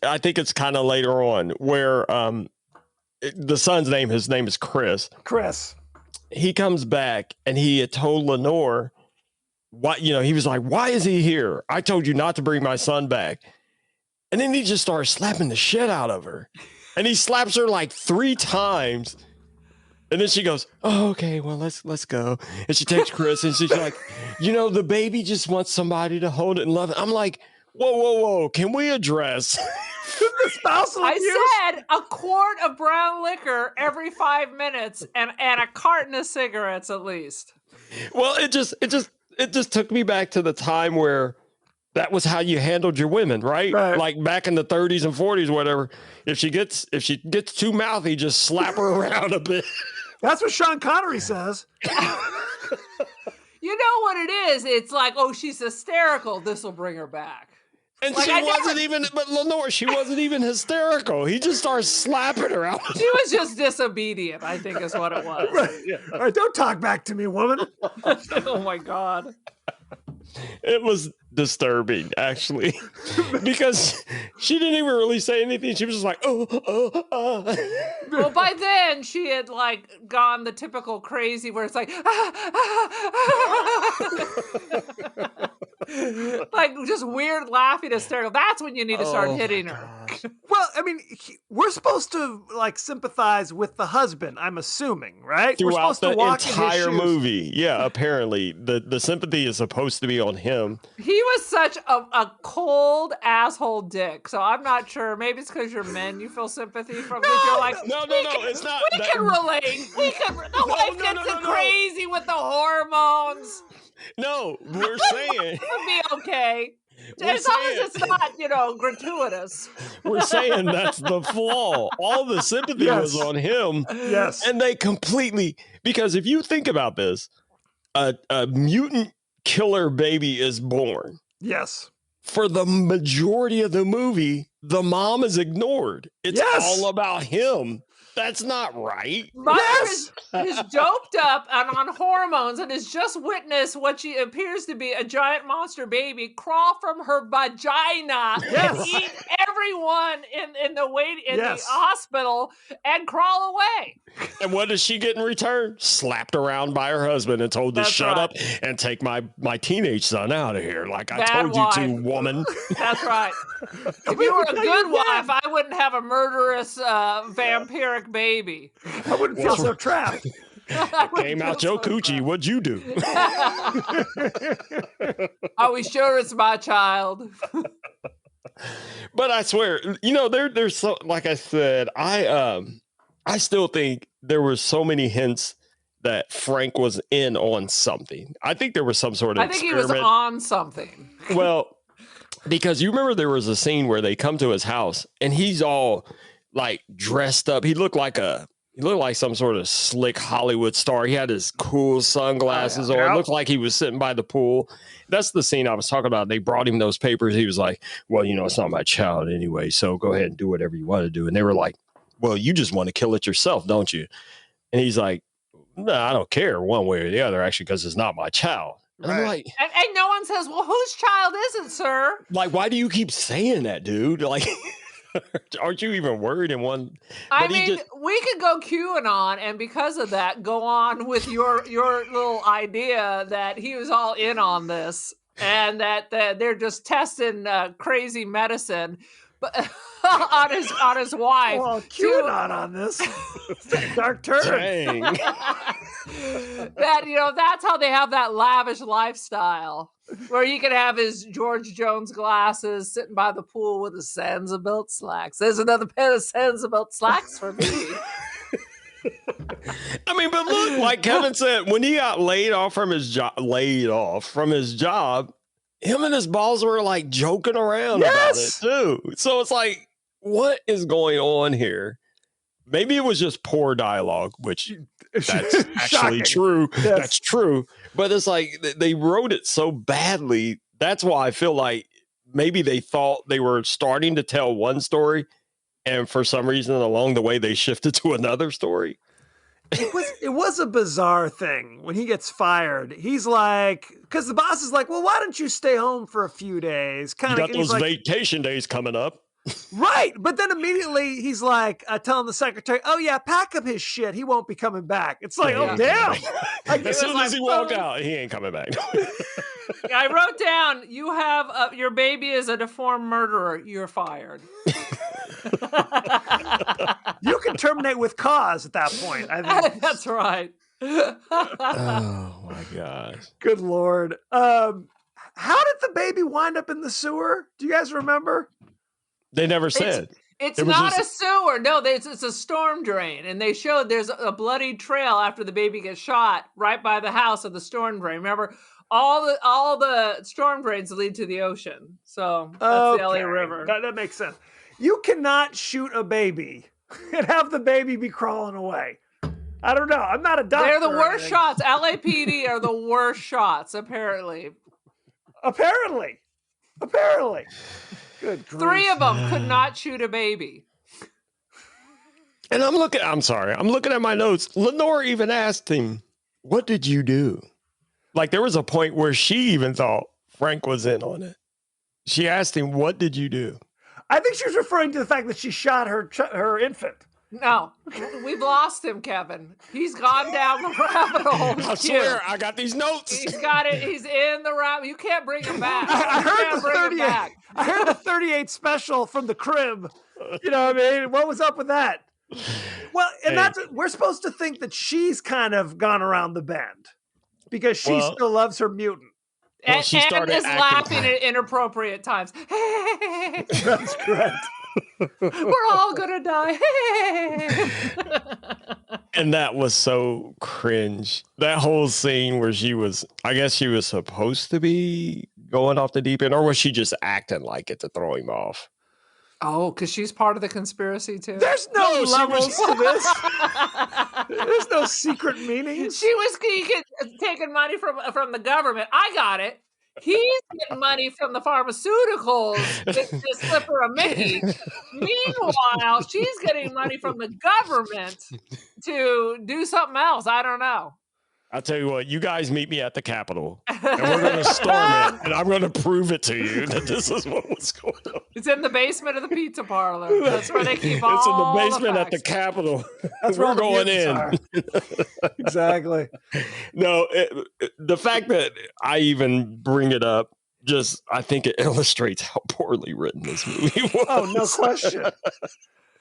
I think it's kind of later on, where the son's his name is Chris. Chris. He comes back and he had told Lenore, what, he was like, why is he here? I told you not to bring my son back. And then he just starts slapping the shit out of her. And he slaps her like 3 times. And then she goes, oh, okay, well, let's go. And she takes Chris and she's like, the baby just wants somebody to hold it and love it. I'm like, whoa. Can we address The spousal abuse? I said a quart of brown liquor every 5 minutes and a carton of cigarettes at least. Well, it just took me back to the time where that was how you handled your women, right? Right. Like back in the 30s and 40s, whatever. If she gets too mouthy, just slap her around a bit. That's what Sean Connery says. You know what it is? It's like, oh, she's hysterical. This will bring her back. And Like, she I wasn't never- even, but Lenore, she wasn't even hysterical. He just started slapping her out. She was just disobedient, I think is what it was. All right, don't talk back to me, woman. Oh my God. It was disturbing, actually, because she didn't even really say anything. She was just like, oh. Well, by then she had like gone the typical crazy where it's like, like just weird laughing hysterical. That's when you need to start hitting her. Well, I mean, we're supposed to like sympathize with the husband, I'm assuming, right? We're Throughout supposed to the walk in his entire shoes. movie. Yeah, apparently. The sympathy is supposed to be on him. He was such a cold asshole dick. So I'm not sure. Maybe it's because you're men. You feel sympathy from this. You're like, No, it's not. we can relate. We can. The wife gets crazy with the hormones. No, we're saying. It'll be okay. We're As long saying- as it's not, gratuitous. We're saying that's the flaw. All the sympathy was Yes. on him. Yes. And they completely, because if you think about this, a mutant killer baby is born. Yes. For the majority of the movie, the mom is ignored. It's Yes. all about him. That's not right. Mother Yes. is doped up and on hormones and has just witnessed what she appears to be a giant monster baby crawl from her vagina Yes. and eat everyone in the Yes. the hospital and crawl away. And what does she get in return? Slapped around by her husband and told to That's shut right. up and take my teenage son out of here. Like I Bad told you to, wife. woman. That's right. If you were a good wife, I wouldn't have a murderous vampiric baby. I wouldn't feel so trapped. I wouldn't Came out feel your so coochie. What'd you do? Are we sure it's my child? But I swear, there's so, like I said, I still think there were so many hints that Frank was in on something. I think there was some sort of I think he was experiment. on something. Well, because you remember there was a scene where they come to his house and he's all like dressed up. He looked like some sort of slick Hollywood star. He had his cool sunglasses on. Yeah. Looked like he was sitting by the pool. That's the scene I was talking about. They brought him those papers. He was like, well, it's not my child anyway, so go ahead and do whatever you want to do. And they were like, well, you just want to kill it yourself, don't you? And he's like, no, I don't care one way or the other, actually, because it's not my child. And I'm Right. like, And no one says, well, whose child is it, sir? why do you keep saying that, dude? Like, aren't you even worried in one? I But he mean, just- we could go QAnon and because of that, go on with your little idea that he was all in on this and that they're just testing crazy medicine but on his wife. Well, QAnon on this. It's a dark turn. Dang. That that's how they have that lavish lifestyle where he could have his George Jones glasses sitting by the pool with his Sansa-built slacks. There's another pair of Sansa-built slacks for me. I mean, but look, like Kevin said, when he got laid off from his job, him and his balls were like joking around Yes. about it too. So it's like, what is going on here? maybe it was just poor dialogue, which that's actually Shocking. true. Yes. That's true. But it's like they wrote it so badly. That's why I feel like maybe they thought they were starting to tell one story, and for some reason along the way they shifted to another story. It was a bizarre thing when he gets fired. He's like, because the boss is like, well, why don't you stay home for a few days? You Kind got of those vacation days coming up. right. But then immediately he's like, telling the secretary, oh yeah, pack up his shit. He won't be coming back. It's like, Yeah, oh damn. Like, As soon as he walked oh. out, he ain't coming back. I wrote down, you have your baby is a deformed murderer. You're fired. You can terminate with cause at that point. I think. That's right. Oh my gosh. Good Lord. How did the baby wind up in the sewer? Do you guys remember? They never said. It's It was not just- a sewer. No, it's a storm drain. And they showed there's a bloody trail after the baby gets shot right by the house of the storm drain. Remember, all the storm drains lead to the ocean. So that's the LA Okay. River. That makes sense. You cannot shoot a baby and have the baby be crawling away. I don't know. I'm not a doctor. They're the or worst anything. shots. LAPD are the worst shots, apparently. Apparently. Good grief. 3 of them could not shoot a baby. And I'm looking at my notes. Lenore even asked him, what did you do? Like there was a point where she even thought Frank was in on it. She asked him, what did you do? I think she was referring to the fact that she shot her infant. No, we've lost him, Kevin. He's gone down the rabbit hole. I swear, I got these notes. He's got it. He's in the rabbit. You can't bring him back. I You heard can't the bring him 38. back. I heard the 38 special from the crib. You know what I mean? What was up with that? Well, and Hey. we're supposed to think that she's kind of gone around the bend because she Well- still loves her mutant. Well, And, she and started is acting- laughing at inappropriate times. That's correct. We're all gonna die. And that was so cringe. That whole scene where I guess she was supposed to be going off the deep end, or was she just acting like it to throw him off? Oh, because she's part of the conspiracy too. There's no No, she levels was- to this. There's no secret meanings. She was taking money from the government. I got it. He's getting money from the pharmaceuticals to slip her a Mickey. Meanwhile, she's getting money from the government to do something else. I don't know. I'll tell you what, you guys meet me at the Capitol and we're going to storm it and I'm going to prove it to you that this is what was going on. It's in the basement of the pizza parlor. That's where they keep all It's in the basement at the facts. Capitol. That's where all We're the going mutants in. are. Exactly. No, the fact that I even bring it up, I think it illustrates how poorly written this movie was. Oh, no question.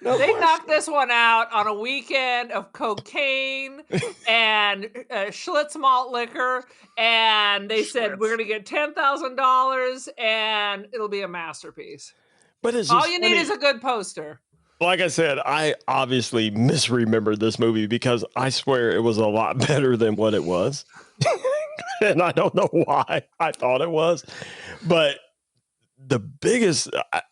No They question. knocked this one out on a weekend of cocaine and Schlitz malt liquor, and they said Schlitz. we're going to get $10,000 and it'll be a masterpiece. But it's All just you funny. need is a good poster. Like I said, I obviously misremembered this movie because I swear it was a lot better than what it was. And I don't know why I thought it was. But the biggest,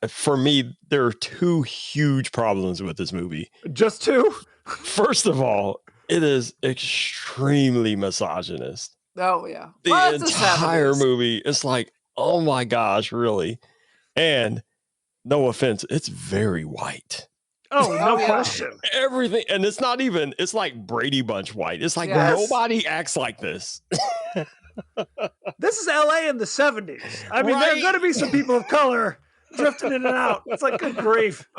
for me, there are 2 huge problems with this movie. Just 2? First of all, it is extremely misogynist. Oh, yeah. The Well, it's the entire 70s. movie, it's like, oh my gosh, really? And no offense, it's very white. Oh, no Oh, yeah. question. Everything, and it's not even, it's like Brady Bunch white. It's like Yes. nobody acts like this. This is LA in the 70s. I mean, there are Right. going to be some people of color drifting in and out. It's like, good grief.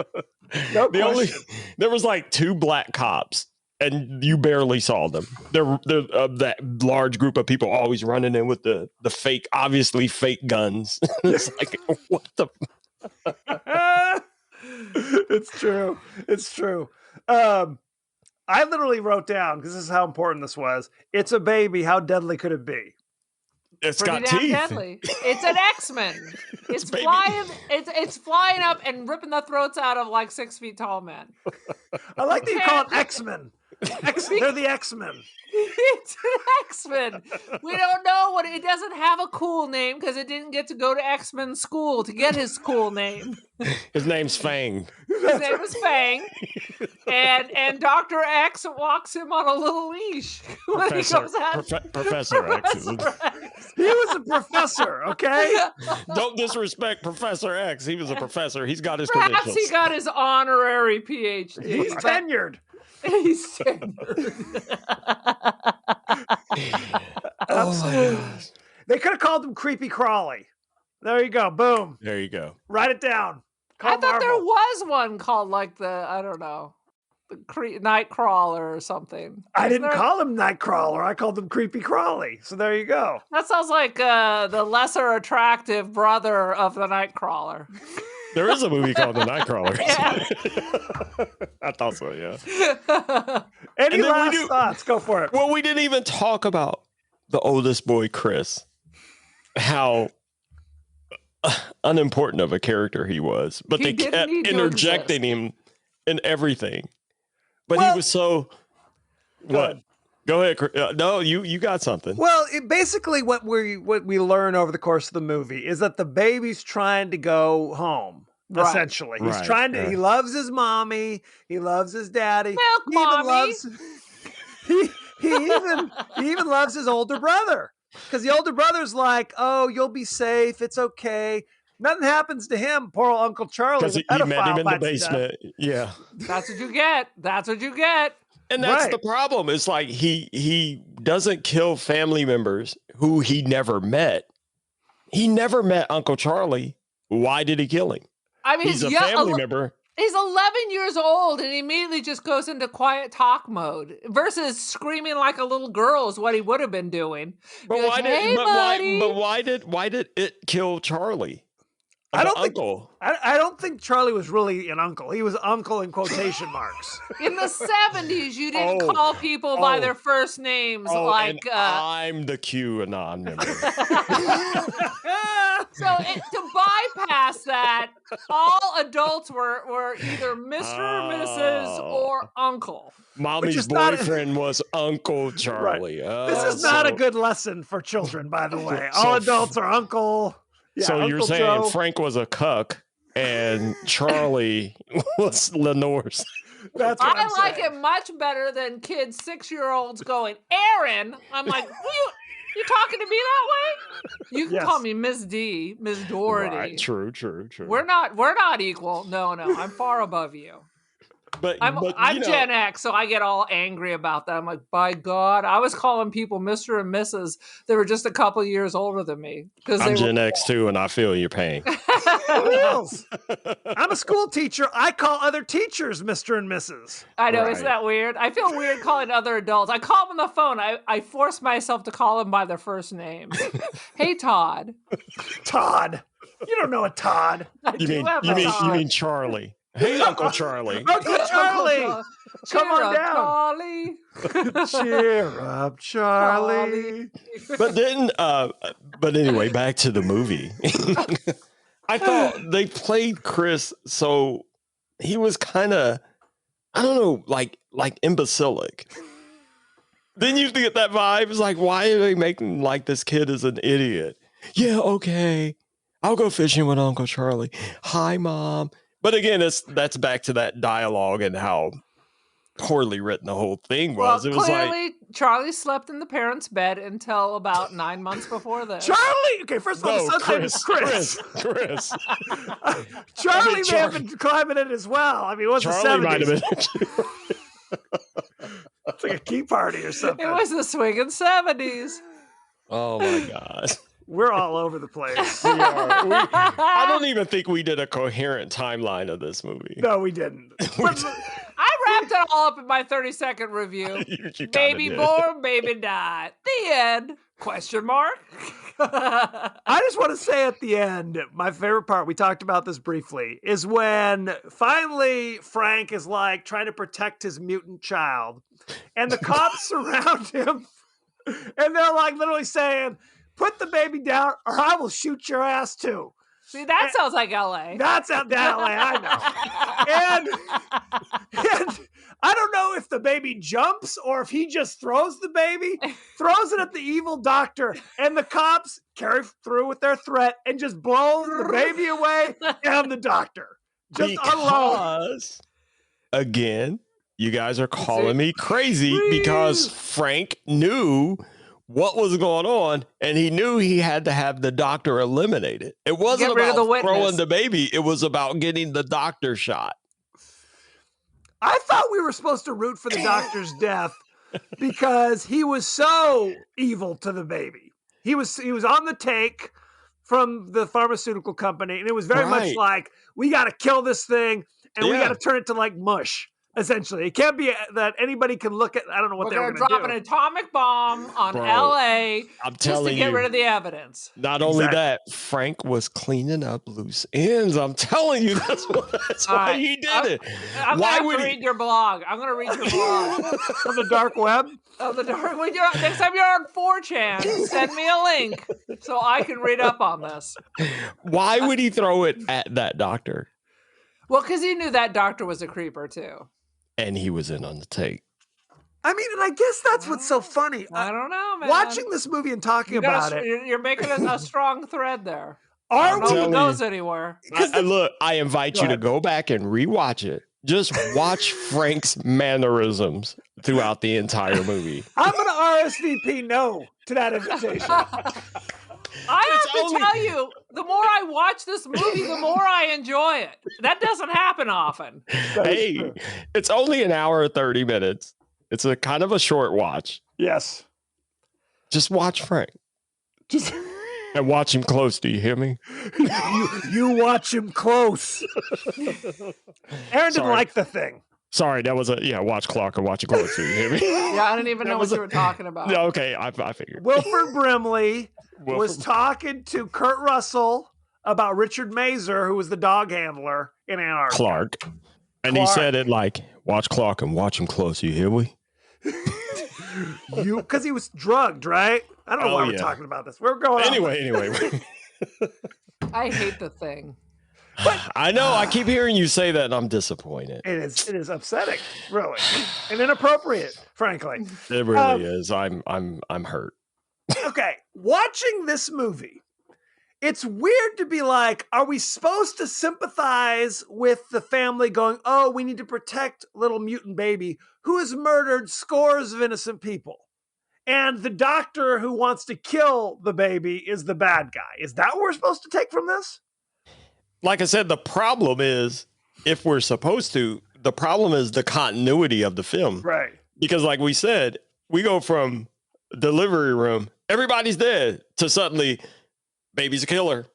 No question. There was like 2 black cops and you barely saw them. They're that large group of people always running in with the fake, obviously fake guns. It's like, what the It's true. It's true. I literally wrote down, because this is how important this was. It's a baby. How deadly could it be? It's Pretty got damn teeth. deadly. It's an X-Men. It's baby. flying. It's flying up and ripping the throats out of like 6 feet tall men. I like that you call it X-Men. They're the X-Men. It's an X-Men. We don't know what it doesn't have a cool name because it didn't get to go to X-Men school to get his cool name. His name's Fang. His name is Fang, and Dr. X walks him on a little leash when he goes out. Professor X. He was a professor, okay? Don't disrespect Professor X. He was a professor. He's got his Perhaps credentials. he got his honorary PhD. He's tenured. He's tenured. Absolutely. They could have called him Creepy Crawly. There you go. Boom. There you go. Write it down. Call I thought there Marvel. was one called like I don't know, the Nightcrawler or something. I Isn't didn't there- call him Nightcrawler. I called him Creepy Crawly. So there you go. That sounds like the lesser attractive brother of the Nightcrawler. There is a movie called The Nightcrawler. Yeah. I thought so, yeah. Any And then we last do- thoughts? Go for it. Well, we didn't even talk about the oldest boy, Chris. How unimportant of a character he was. But He they didn't kept need to interjecting him in everything. But Well- he was so... What? Go ahead. No, you got something. Well, basically, what we learn over the course of the movie is that the baby's trying to go home. Right. Essentially, he's Right, trying to. right. He loves his mommy. He loves his daddy. Milk, he even mommy. loves. He even loves his older brother because the older brother's like, "Oh, you'll be safe. It's okay. Nothing happens to him." Poor old Uncle Charlie. Because the he met pedophile, him in the bites to death. basement. Yeah. That's what you get. That's what you get. And that's Right. the problem. It's like he doesn't kill family members who he never met. He never met Uncle Charlie. Why did he kill him? I mean, He's a young- family member. He's 11 years old and he immediately just goes into quiet talk mode versus screaming like a little girl is what he would have been doing. But Be like, why "Hey, did buddy." why did it kill Charlie? I don't The think- uncle. I don't think Charlie was really an uncle. He was uncle in quotation marks. In the 70s, you didn't Oh. call people by Oh. their first names Oh, like and I'm the QAnon member. to bypass that, all adults were either Mr. or Mrs. Oh. or uncle. Mommy's is not- boyfriend was Uncle Charlie. This Oh, is not a so- good lesson for children, by the way. So All adults are uncle. Yeah, so you're Uncle saying Joe. Frank was a cuck and Charlie was Lenore's. That's what I I'm like saying. it much better than kids 6-year-olds going, Aaron. I'm like, you talking to me that way? You can Yes. call me Miss D, Miss Doherty. Right, true. We're not equal. No, I'm far above you. But I'm you know, Gen X, so I get all angry about that. I'm like, by God, I was calling people Mr. and Mrs. that were just a couple years older than me because I'm they Gen X too, and I feel your pain. Who else? I'm a school teacher. I call other teachers Mr. and Mrs. I know, Right. isn't that weird? I feel weird calling other adults. I call them on the phone. I force myself to call them by their first name. Hey, Todd. Todd. You don't know a Todd. I You do mean have you a mean Todd. you mean Charlie? Hey, Uncle Charlie. Uncle Charlie. Cheer Come on up, down. Charlie. Cheer up, Charlie. But then, but anyway, back to the movie. I thought they played Chris so he was kind of, I don't know, like imbecilic. Then you get that vibe. It's like, why are they making like this kid is an idiot? Yeah, okay, I'll go fishing with Uncle Charlie. Hi, Mom. But again, that's back to that dialogue and how poorly written the whole thing was. Well, It was clearly, like, Charlie slept in the parents' bed until about 9 months before this. Charlie. Okay, first of all, no, the son's name is Chris. Chris. Charlie may have Charlie- been climbing in as well. I mean, it was the Charlie might 70s. have been. It's like a key party or something. It was the swinging 70s. Oh my God. We're all over the place. I don't even think we did a coherent timeline of this movie. No, we didn't. I wrapped it all up in my 30-second review. You kinda Baby did. born, baby died. The end. Question mark? I just want to say at the end, my favorite part, we talked about this briefly, is when finally Frank is like trying to protect his mutant child, and the cops surround him, and they're like literally saying, "Put the baby down, or I will shoot your ass too." See, that sounds like LA. That's out that LA, I know. And I don't know if the baby baby jumps or if he just throws the baby, throws it at the evil doctor, and the cops carry through with their threat and just blow the baby away and the doctor. Just unload. Because, again, you guys are calling me crazy because Frank knew what was going on, and he knew he had to have the doctor eliminated. It wasn't about throwing the baby. It was about getting the doctor shot. I thought we were supposed to root for the doctor's death because he was so evil to the baby. He was on the take from the pharmaceutical company, and it was very much like, we got to kill this thing, and we got to turn it to like mush. Essentially, it can't be that anybody can look at. I don't know what they're going to do. Drop an atomic bomb on LA just to get rid of the evidence. Not only that, Frank was cleaning up loose ends. I'm telling you, that's why he did it. I'm going to read your blog. I'm going to read your blog on the dark web. On the dark. Next time you're on 4chan, send me a link so I can read up on this. Why would he throw it at that doctor? Well, because he knew that doctor was a creeper too. And he was in on the take. I mean, and I guess that's what's so funny. I don't know, man. Watching this movie and talking about it. You're making a strong thread there. I don't know if it goes anywhere. Look, I invite you to go back and rewatch it. Just watch Frank's mannerisms throughout the entire movie. I'm going to RSVP no to that invitation. I have to tell you, the more I watch this movie, the more I enjoy it. That doesn't happen often. Hey, it's only an hour and 30 minutes. It's a kind of a short watch. Yes. Just watch Frank. And watch him close. Do you hear me? You watch him close. Aaron didn't like the thing. Sorry, that was watch clock and watch it close. Do you hear me? Yeah, I didn't even know what you were talking about. Yeah, okay, I figured. Wilford Brimley was talking to Kurt Russell about Richard Mazer, who was the dog handler in Antarctica. Clark. And he said it like, watch clock and watch him close. You hear me? Because he was drugged, right? I don't know why we're talking about this. We're going anyway. I hate the thing. But I know. I keep hearing you say that, and I'm disappointed. It is upsetting, really, and inappropriate, frankly. It really is. I'm hurt. Okay, watching this movie, it's weird to be like, are we supposed to sympathize with the family going, oh, we need to protect little mutant baby who has murdered scores of innocent people? And the doctor who wants to kill the baby is the bad guy. Is that what we're supposed to take from this? Like I said, the problem is, if we're supposed to, the problem is the continuity of the film. Right. Because like we said, we go from delivery room, everybody's dead, to suddenly, baby's a killer.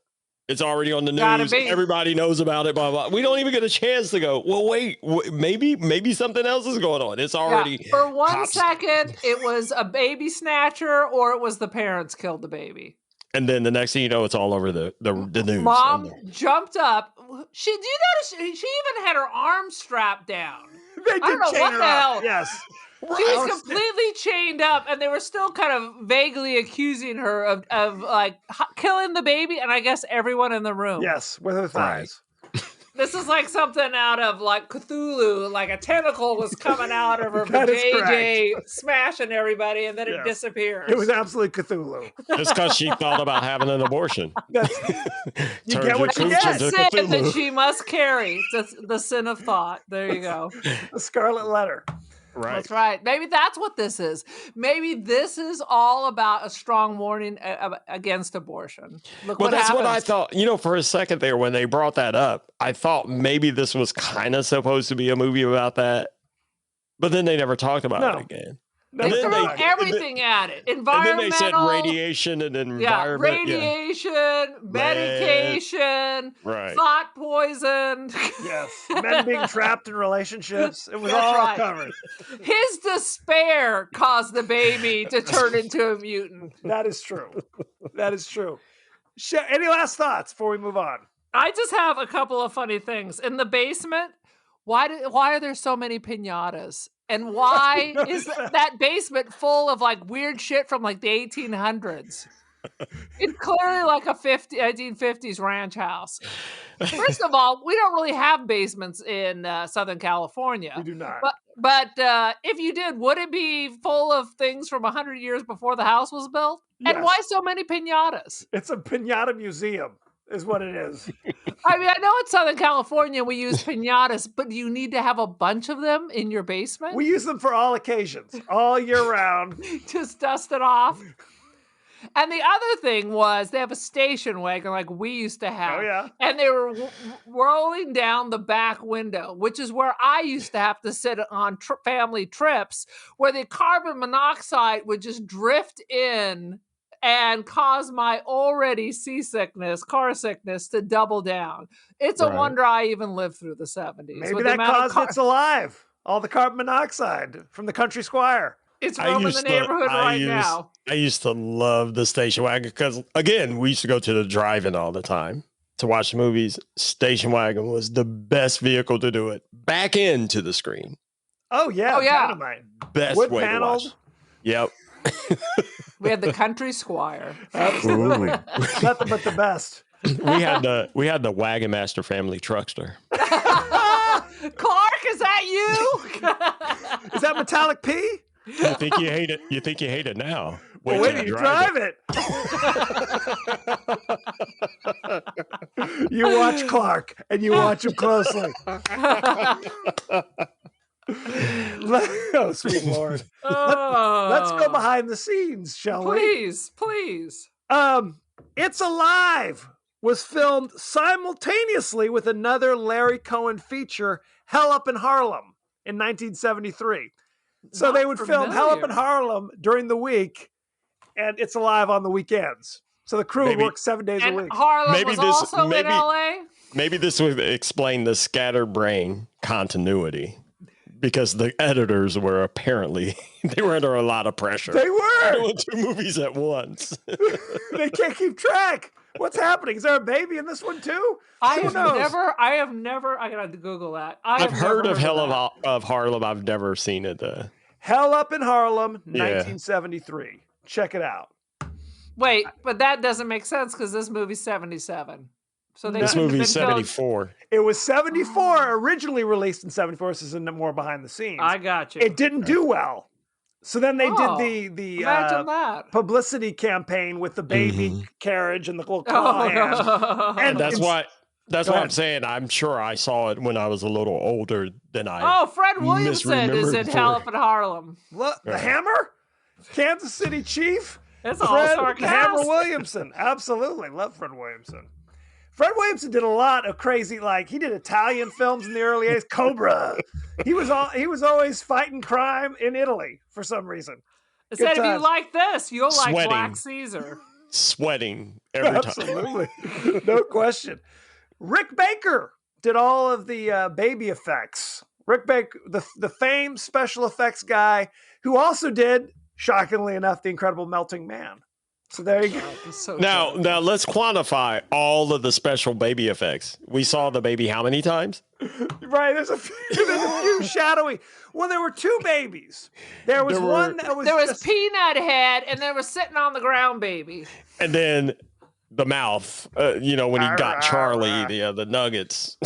It's already on the news. Everybody knows about it, blah, blah. We don't even get a chance to go, well, wait, maybe something else is going on. It's already... Yeah, for one second, it was a baby snatcher or it was the parents killed the baby. And then the next thing you know, it's all over the news. Mom jumped up. She even had her arms strapped down. I don't know what the hell. Yes. She was completely chained up, and they were still kind of vaguely accusing her of like killing the baby, and I guess everyone in the room. Yes, with her thighs. This is like something out of like Cthulhu, like a tentacle was coming out of her JJ, smashing everybody, and then it disappears. It was absolutely Cthulhu. It's because she thought about having an abortion. You get what you get. Sin that she must carry. It's the sin of thought. There you go. The scarlet letter. Right. That's right. Maybe that's what this is. Maybe this is all about a strong warning against abortion. Look what happens. What I thought. You know, for a second there, when they brought that up, I thought maybe this was kind of supposed to be a movie about that. But then they never talked about it again. They threw everything at it. Environmental. And then they said radiation and environment. Radiation, medication, thought poison. Yes. Men being trapped in relationships. It was all covered. His despair caused the baby to turn into a mutant. That is true. That is true. Any last thoughts before we move on? I just have a couple of funny things. In the basement, why are there so many piñatas? And why is that basement full of like weird shit from like the 1800s? It's clearly like a 1950s ranch house. First of all, we don't really have basements in Southern California. We do not. But if you did, would it be full of things from 100 years before the house was built? Yes. And why so many piñatas? It's a pinata museum, is what it is. I mean, I know in Southern California we use piñatas, but do you need to have a bunch of them in your basement? We use them for all occasions, all year round. Just dust it off. And the other thing was they have a station wagon like we used to have. Oh, yeah. And they were rolling down the back window, which is where I used to have to sit on family trips, where the carbon monoxide would just drift in and cause my already car sickness to double down. It's a wonder I even lived through the 70s. Maybe that caused It's Alive. All the carbon monoxide from the country squire. It's roaming the neighborhood now. I used to love the station wagon because, again, we used to go to the drive-in all the time to watch the movies. Station wagon was the best vehicle to do it. Back into the screen. Oh, yeah. Dynamite. Best Wood way paneled. to watch. Yep. We had the country squire. Absolutely. Nothing but the best. We had the Wagon Master family truckster. Clark, is that you? Is that Metallic P? You think you hate it? You think you hate it now? Wait till you drive it. You watch Clark and you watch him closely. Oh, sweet Lord. Let's go behind the scenes, shall we? Please. It's Alive was filmed simultaneously with another Larry Cohen feature, Hell Up in Harlem, in 1973. So they would film Hell Up in Harlem during the week, and It's Alive on the weekends. So the crew would work 7 days a week. Harlem was also in LA? Maybe this would explain the scatterbrain continuity. Because the editors were apparently, they were under a lot of pressure. They were! Doing 2 movies at once. They can't keep track. What's happening? Is there a baby in this one too? I have never, I gotta Google that. I've heard of Hell of Harlem. I've never seen it. Hell Up in Harlem, 1973. Check it out. Wait, but that doesn't make sense because this movie's 77. So this movie's 74. It was 74, originally released in 74. This is more behind the scenes. I got you. It didn't do well. So then they did the publicity campaign with the baby carriage and the little claw hand. And that's why I'm saying I'm sure I saw it when I was a little older than I. Oh, Fred Williamson is in Hell Up in Harlem. Look, the Hammer? Kansas City Chief? That's all-star cast. Hammer Williamson. Absolutely. Love Fred Williamson. Fred Williamson did a lot of crazy, like he did Italian films in the early 80s. Cobra. He was always fighting crime in Italy for some reason. It said if you like this, you'll like Black Caesar. Sweating every time. Absolutely. No question. Rick Baker did all of the baby effects. Rick Baker, the famed special effects guy who also did, shockingly enough, The Incredible Melting Man. So there you go. Now let's quantify all of the special baby effects. We saw the baby how many times? Right, there's a few shadowy. Well, there were 2 babies. There was one that was... There was Peanut Head, and there was Sitting on the Ground Baby. And then the mouth, when he got Charlie, the nuggets.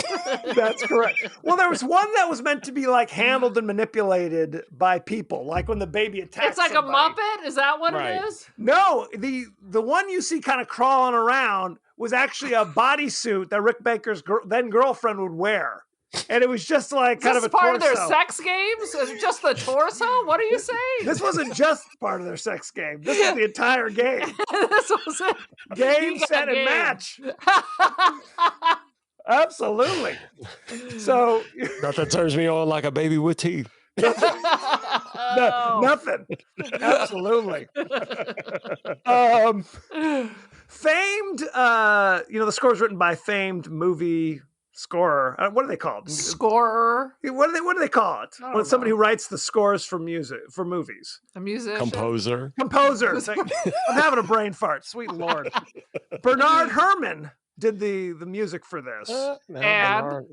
That's correct. Well, there was one that was meant to be like handled and manipulated by people, like when the baby attacks. It's like somebody. A Muppet? Is that what it is? No, the one you see kind of crawling around was actually a bodysuit that Rick Baker's then girlfriend would wear. And it was just like kind of a part torso. Of their sex games? Is it just the torso? What are you saying? This wasn't just part of their sex game. This was the entire game. This was it. Game, set, and match. Absolutely. So nothing turns me on like a baby with teeth. Nothing. Absolutely. Famed, the score is written by famed movie scorer. What are they called? Scorer. What do they call it? When somebody who writes the scores for movies. A musician. Composer. I'm having a brain fart. Sweet Lord. Bernard Herrmann did the music for this. And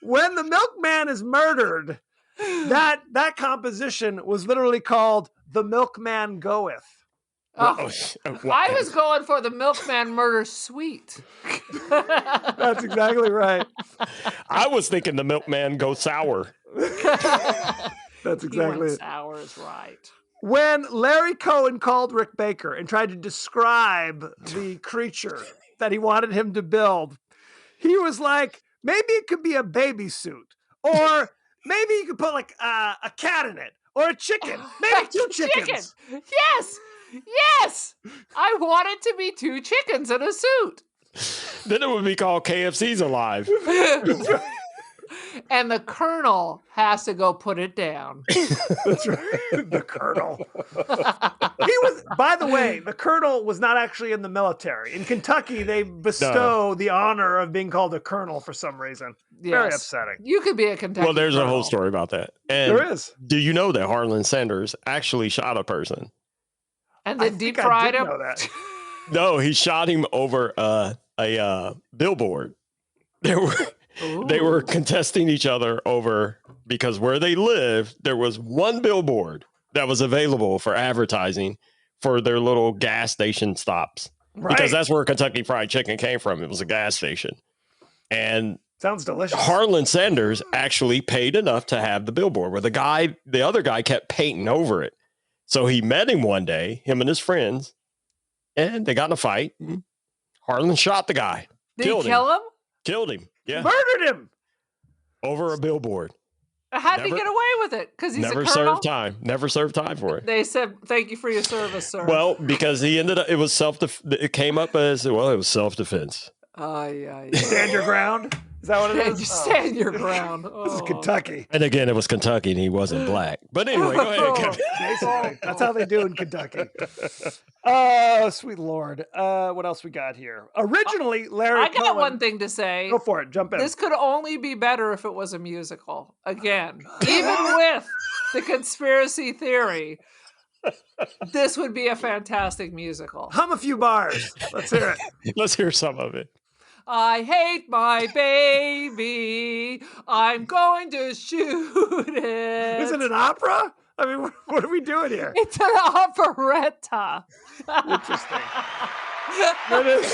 when the milkman is murdered, that composition was literally called The Milkman Goeth. Oh, I was going for The Milkman Murder Suite. That's exactly right. I was thinking The Milkman Go Sour. That's exactly it. Sour is right. When Larry Cohen called Rick Baker and tried to describe the creature that he wanted him to build, he was like, maybe it could be a baby suit, or maybe you could put like a cat in it, or a chicken, maybe two chickens. Yes. I want it to be two chickens in a suit. Then it would be called KFC's Alive. And the Colonel has to go put it down. That's right. The Colonel. He was, by the way, the Colonel was not actually in the military. In Kentucky, they bestow the honor of being called a colonel for some reason. Very upsetting. You could be a Kentucky Well, there's a Colonel. whole story about that. And There is. do you know that Harlan Sanders actually shot a person? And I then deep think I fried did him. know that. No, he shot him over a billboard. They were contesting each other over, because where they lived, there was one billboard that was available for advertising for their little gas station stops. Right. Because that's where Kentucky Fried Chicken came from. It was a gas station. And Sounds delicious. Harlan Sanders actually paid enough to have the billboard, where the other guy kept painting over it. So he met him one day, him and his friends, and they got in a fight. Harlan shot the guy. Did he kill him? Killed him. Yeah. Murdered him. Over a billboard. How did he get away with it? Because he's Never a colonel? served time. Never served time for it. They said, thank you for your service, sir. Well, because he ended up, it was it came up as, well, it was self-defense. Yeah. Stand your ground. Is that what it is? You stand your ground. This is Kentucky. And again, it was Kentucky and he wasn't black. But anyway, go ahead, Kevin. Basically, that's how they do in Kentucky. Oh, sweet Lord. What else we got here? Originally, Larry I got Cohen. one thing to say. Go for it. Jump in. This could only be better if it was a musical. Again, even with the conspiracy theory, this would be a fantastic musical. Hum a few bars. Let's hear it. Let's hear some of it. I hate my baby. I'm going to shoot it. Is it an opera? I mean, what are we doing here? It's an operetta. Interesting. It is.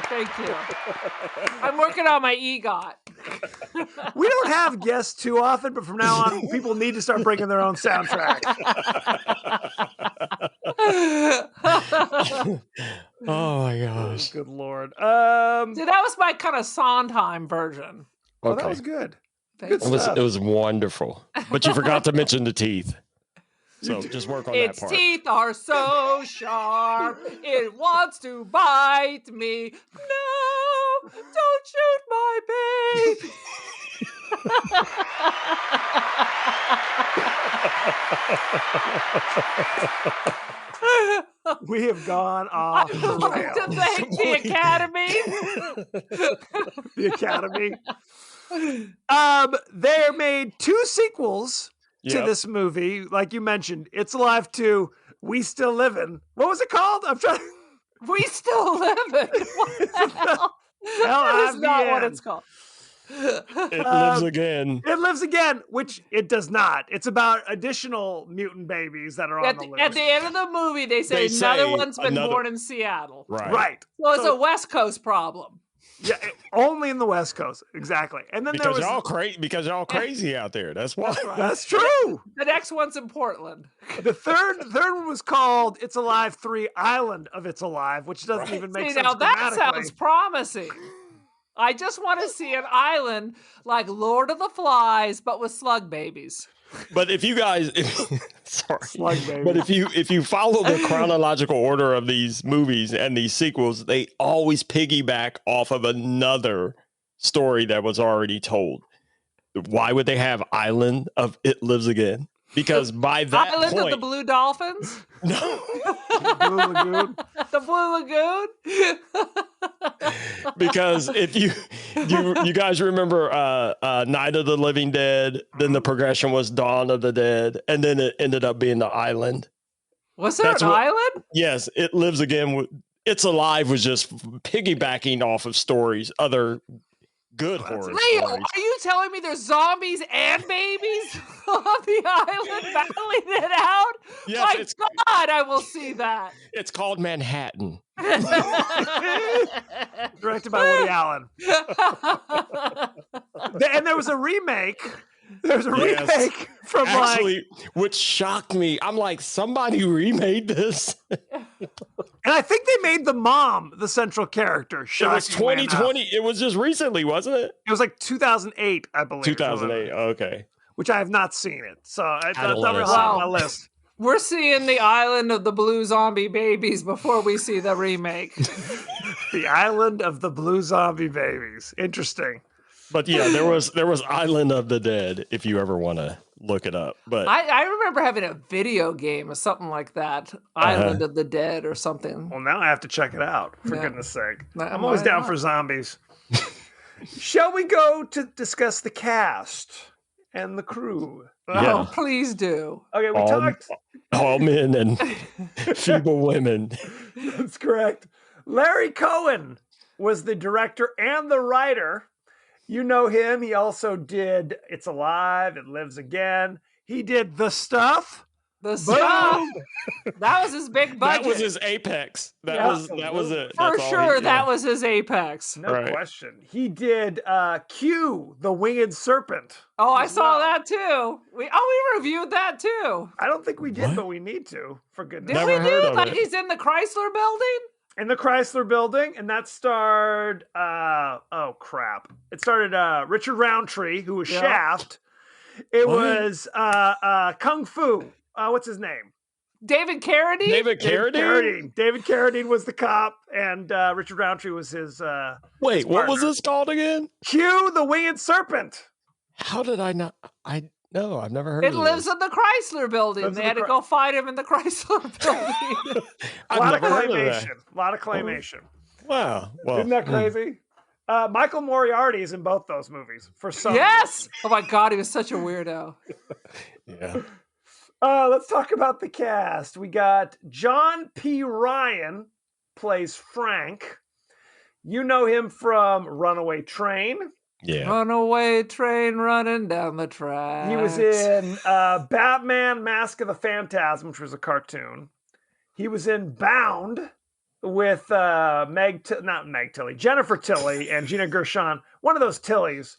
Thank you. I'm working on my EGOT. We don't have guests too often, but from now on, people need to start bringing their own soundtrack. Oh my gosh. Good Lord. See, that was my kind of Sondheim version. Well, that was good. Thank Good you. stuff. It was wonderful. But you forgot to mention the teeth. So just work on that Its part. teeth are so sharp, it wants to bite me. No, don't shoot my baby. We have gone off I the want to rails. thank the Academy. The Academy. They made 2 sequels to Yep. this movie. Like you mentioned, It's Alive 2, We Still Livin'. What was it called? I'm trying. We still live it. What the hell? That is not what LIVN. it's called. It lives again. It Lives Again, which it does not. It's about additional mutant babies that are on the list. At the end of the movie, they say They another say one's been another- born in Seattle. Right. Right. So it's a West Coast problem. Yeah, only in the West Coast. Exactly. And then Because there was y'all crazy out there. That's why. That's true. The next one's in Portland. The third one was called It's Alive 3 Island of It's Alive, which doesn't even make See, sense now that grammatically. sounds promising. I just want to see an island like Lord of the Flies, but with slug babies. But if you guys, sorry, Slug baby. but if you follow the chronological order of these movies and these sequels, they always piggyback off of another story that was already told. Why would they have Island of It Lives Again? Because by that Island point, of the Blue Dolphins? no, Blue Lagoon. The Blue Lagoon? because if you guys remember Night of the Living Dead, then the progression was Dawn of the Dead, and then it ended up being the Island. Was there That's an what- island? Yes, It Lives Again. It's Alive was just piggybacking off of stories, other good That's horror Leo, stories. are you telling me there's zombies and babies on the island battling it out? Yes, My it's God, I will see that. it's called Manhattan. Directed by Woody Allen. And there was a remake. There's a Yes. remake from Actually, which shocked me. I'm like, somebody remade this. and I think they made the mom the central character. It was shockingly enough. 2020. It was just recently, wasn't it? It was like 2008, I believe. 2008. Okay. Which I have not seen it. So it's don't not wanna really see on it. my list. We're seeing the island of the blue zombie babies before we see the remake. The Island of the Blue Zombie Babies. Interesting. But yeah, there was Island of the Dead if you ever want to look it up. But I remember having a video game or something like that, Island of the Dead or something. Well, now I have to check it out, for Yeah. goodness sake. Why I'm always down not? for zombies. Shall we go to discuss the cast and the crew? Yeah. Oh, please do. Okay, we all, talked. all men and feeble women. That's correct. Larry Cohen was the director and the writer. You know him. He also did It's Alive, It Lives Again. He did The Stuff. The stuff. That was his big budget. That was his apex. That Yeah. was it. For That's all sure, he- that was his apex. No Right. question. He did Q, The Winged Serpent. Oh, I as saw well. that too. We reviewed that too. I don't think we did, What? but we need to, for goodness Did Never we heard do? of Like it. he's in the Chrysler building? in the Chrysler Building, and that starred oh crap! It started Richard Roundtree, who was Yeah. Shaft. It What? was Kung Fu. What's his name? David Carradine? David Carradine? David Carradine was the cop, and Richard Roundtree was his Wait, what was partner. this called again? Q, the Winged Serpent. How did I not? No, I've never heard It of lives this. in the Chrysler building. Lives They in had the to go fight him in the Chrysler building. A I've lot of never heard of that. claymation. A lot of claymation. Wow. Well, Isn't that crazy? Michael Moriarty is in both those movies for some Yes. Oh my God, he was such a weirdo. yeah. Let's talk about the cast. We got John P. Ryan plays Frank. You know him from Runaway Train. Yeah. Runaway train running down the track. He was in Batman Mask of the Phantasm, which was a cartoon. He was in Bound with Jennifer Tilly and Gina Gershon. One of those Tillys.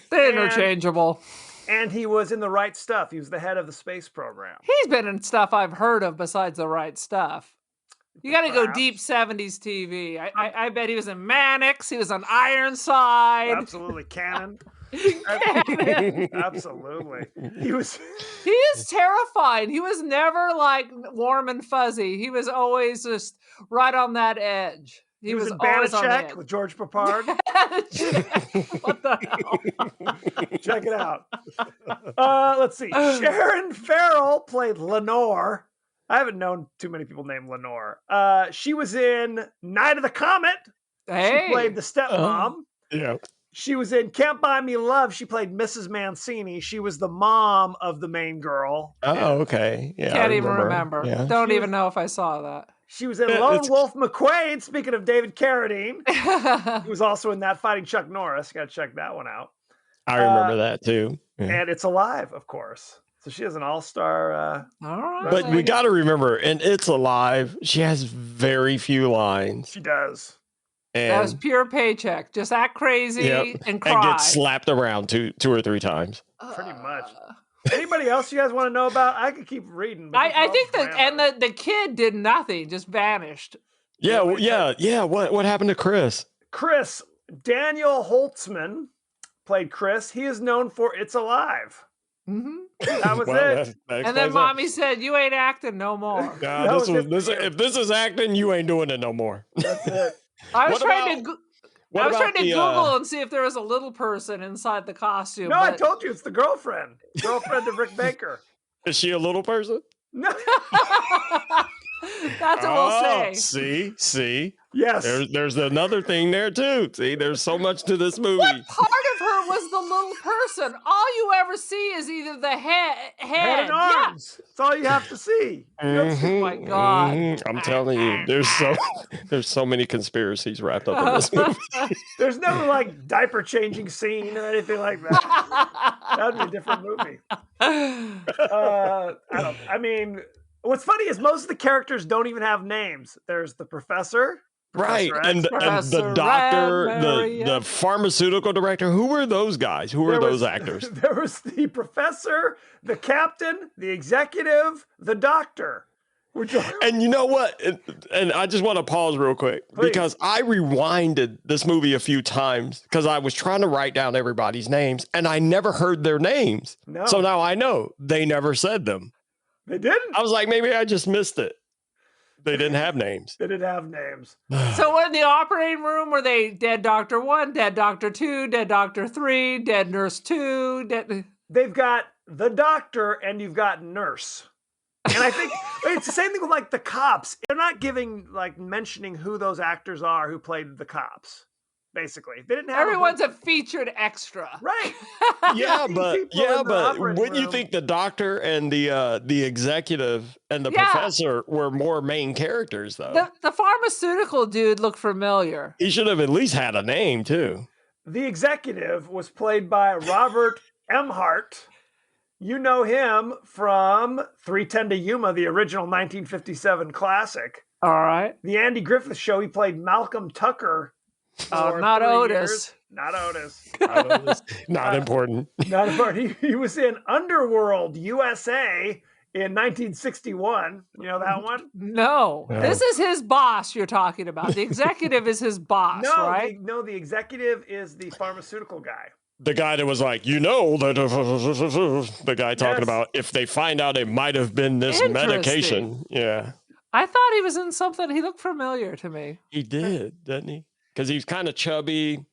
They're interchangeable. And he was in The Right Stuff. He was the head of the space program. He's been in stuff I've heard of besides The Right Stuff. You got to go Perhaps. deep 70s TV. I bet he was in Mannix. He was on Ironside. Absolutely canon. Cannon. Absolutely. He was He is terrifying. He was never like warm and fuzzy. He was always just right on that edge. he was in always on the Banachek edge. with George Papard. What the hell? Check it out. Let's see. Sharon Farrell played Lenore. I haven't known too many people named Lenore. She was in Night of the Comet. Hey. She played the stepmom. Yeah. She was in Can't Buy Me Love. She played Mrs. Mancini. She was the mom of the main girl. Oh, okay. Yeah. I Can't even remember. Yeah. Don't She even know if I saw that. She was in Yeah, Lone it's- Wolf McQuade. Speaking of David Carradine, he was also in that fighting Chuck Norris. Got to check that one out. I remember that too. Yeah. And It's Alive, of course. So she is an all-star. All right. But we got to remember, and It's Alive, she has very few lines. She does. That was And, pure paycheck. Just act crazy Yep. and and cry. get slapped around two or three times. Pretty much. Anybody else you guys want to know about? I could keep reading. but these I are think all that, and random. the kid did nothing, just vanished. Yeah. Yeah, well, we- yeah. What happened to Chris? Chris, Daniel Holtzman played Chris. He is known for It's Alive. Hmm That was Well, it. that And then explains that. mommy said, "You ain't acting no more." Nah, That this was was, it. this, if this is acting, you ain't doing it no more. That's it. I was What trying about- to. What I was about trying to the, Google and see if there was a little person inside the costume. No, I but- told you it's the girlfriend. Girlfriend of Rick Baker. Is she a little person? No. That's what we'll say. See, Yes. there's another thing there too. See, there's so much to this movie. Part of her was the little person. All you ever see is either the head. Head and Yeah. arms. That's all you have to see. You don't see- Oh my God. I'm telling you, there's so many conspiracies wrapped up in this movie. There's no like diaper changing scene or anything like that. That'd be a different movie. I mean, what's funny is most of the characters don't even have names. There's the professor. Right, Professor X, and the Professor doctor, Red the pharmaceutical director. Who were those guys? Who were There those was- actors? There was the professor, the captain, the executive, the doctor. Which And you know what? And I just want to pause real quick Please. because I rewinded this movie a few times because I was trying to write down everybody's names and I never heard their names. No. So now I know they never said them. They didn't. I was like, maybe I just missed it. They didn't have names. They didn't have names. So in the operating room, were they dead Doctor 1, dead Doctor 2, dead Doctor 3, dead Nurse 2, dead... They've got the doctor and you've got nurse. And I think it's the same thing with like the cops. They're not mentioning who those actors are who played the cops. Basically, they didn't have Everyone's a featured extra. right. Yeah, 15 but people in the operating wouldn't you room. think the doctor and the executive and the Yeah. professor were more main characters though? The pharmaceutical dude looked familiar. He should have at least had a name too. The executive was played by Robert Emhart. You know him from 3:10 to Yuma, the original 1957 classic. All right. The Andy Griffith Show, he played Malcolm Tucker. Oh, for not 3 Otis. years. Not Otis. Not important. Not important. He was in Underworld USA in 1961. You know that one? No, No. this is his boss you're talking about. The executive is his boss, No, right? the executive is the pharmaceutical guy. The guy that was like, that the guy talking Yes. about if they find out it might have been this Interesting. medication. Yeah, I thought he was in something. He looked familiar to me. he did, didn't he? Because he's kind of chubby,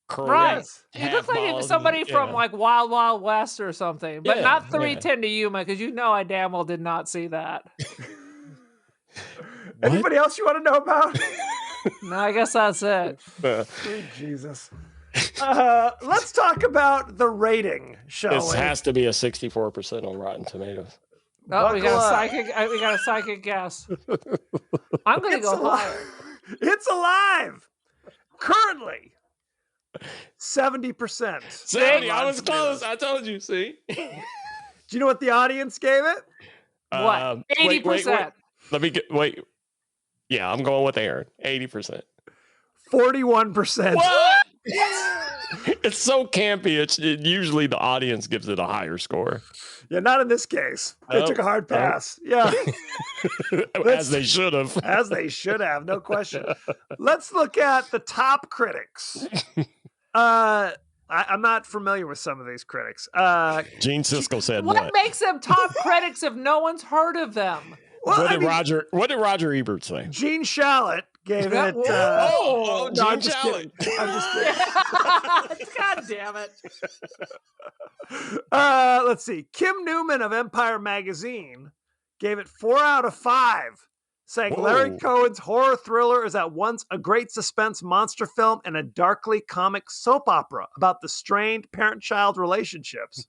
curly. Right. He looked like he half-bald, was somebody from yeah. like Wild Wild West or something, but Yeah, not yeah. 310 to Yuma because you know I damn well did not see that. What? Anybody else you want to know about? No, I guess that's it. Sweet Jesus. Let's talk about the rating, shall This we? has to be a 64% on Rotten Tomatoes. Oh, we got Buckle a up. psychic. We got a psychic guess. I'm gonna It's go alive. higher. It's alive. Currently, 70%. 70, I on was Rotten close. Tomatoes. I told you, see? Do you know what the audience gave it? What? Wait, 80%. Let me get, wait. Yeah, I'm going with Aaron. 80%. 41%. What? It's so campy. Usually the audience gives it a higher score. Yeah, not in this case. They Nope. took a hard Nope. pass. Yeah, As they should have. as they should have, no question. Let's look at the top critics. I'm not familiar with some of these critics. Gene Siskel said What what? makes them top critics if no one's heard of them? well, What I did mean, Roger Ebert say? Gene Shalit gave Yeah, it. whoa. No, I'm Gene just Shalit. kidding. I'm just kidding. God damn it. Let's see. Kim Newman of Empire Magazine gave it 4 out of 5, saying Larry Whoa. Cohen's horror thriller is at once a great suspense monster film and a darkly comic soap opera about the strained parent-child relationships.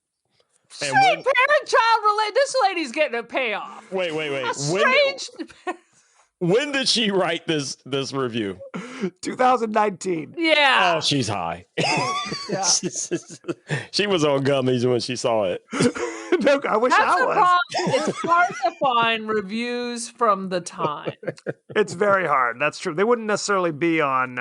And Strange when- parent-child relate. This lady's getting a payoff. Wait. A When, strange. when did she write this review? 2019. Yeah. Oh, she's high. Yeah. She was on gummies when she saw it. No, I wish That's I the was. problem. It's hard to find reviews from the time. It's very hard. That's true. They wouldn't necessarily be on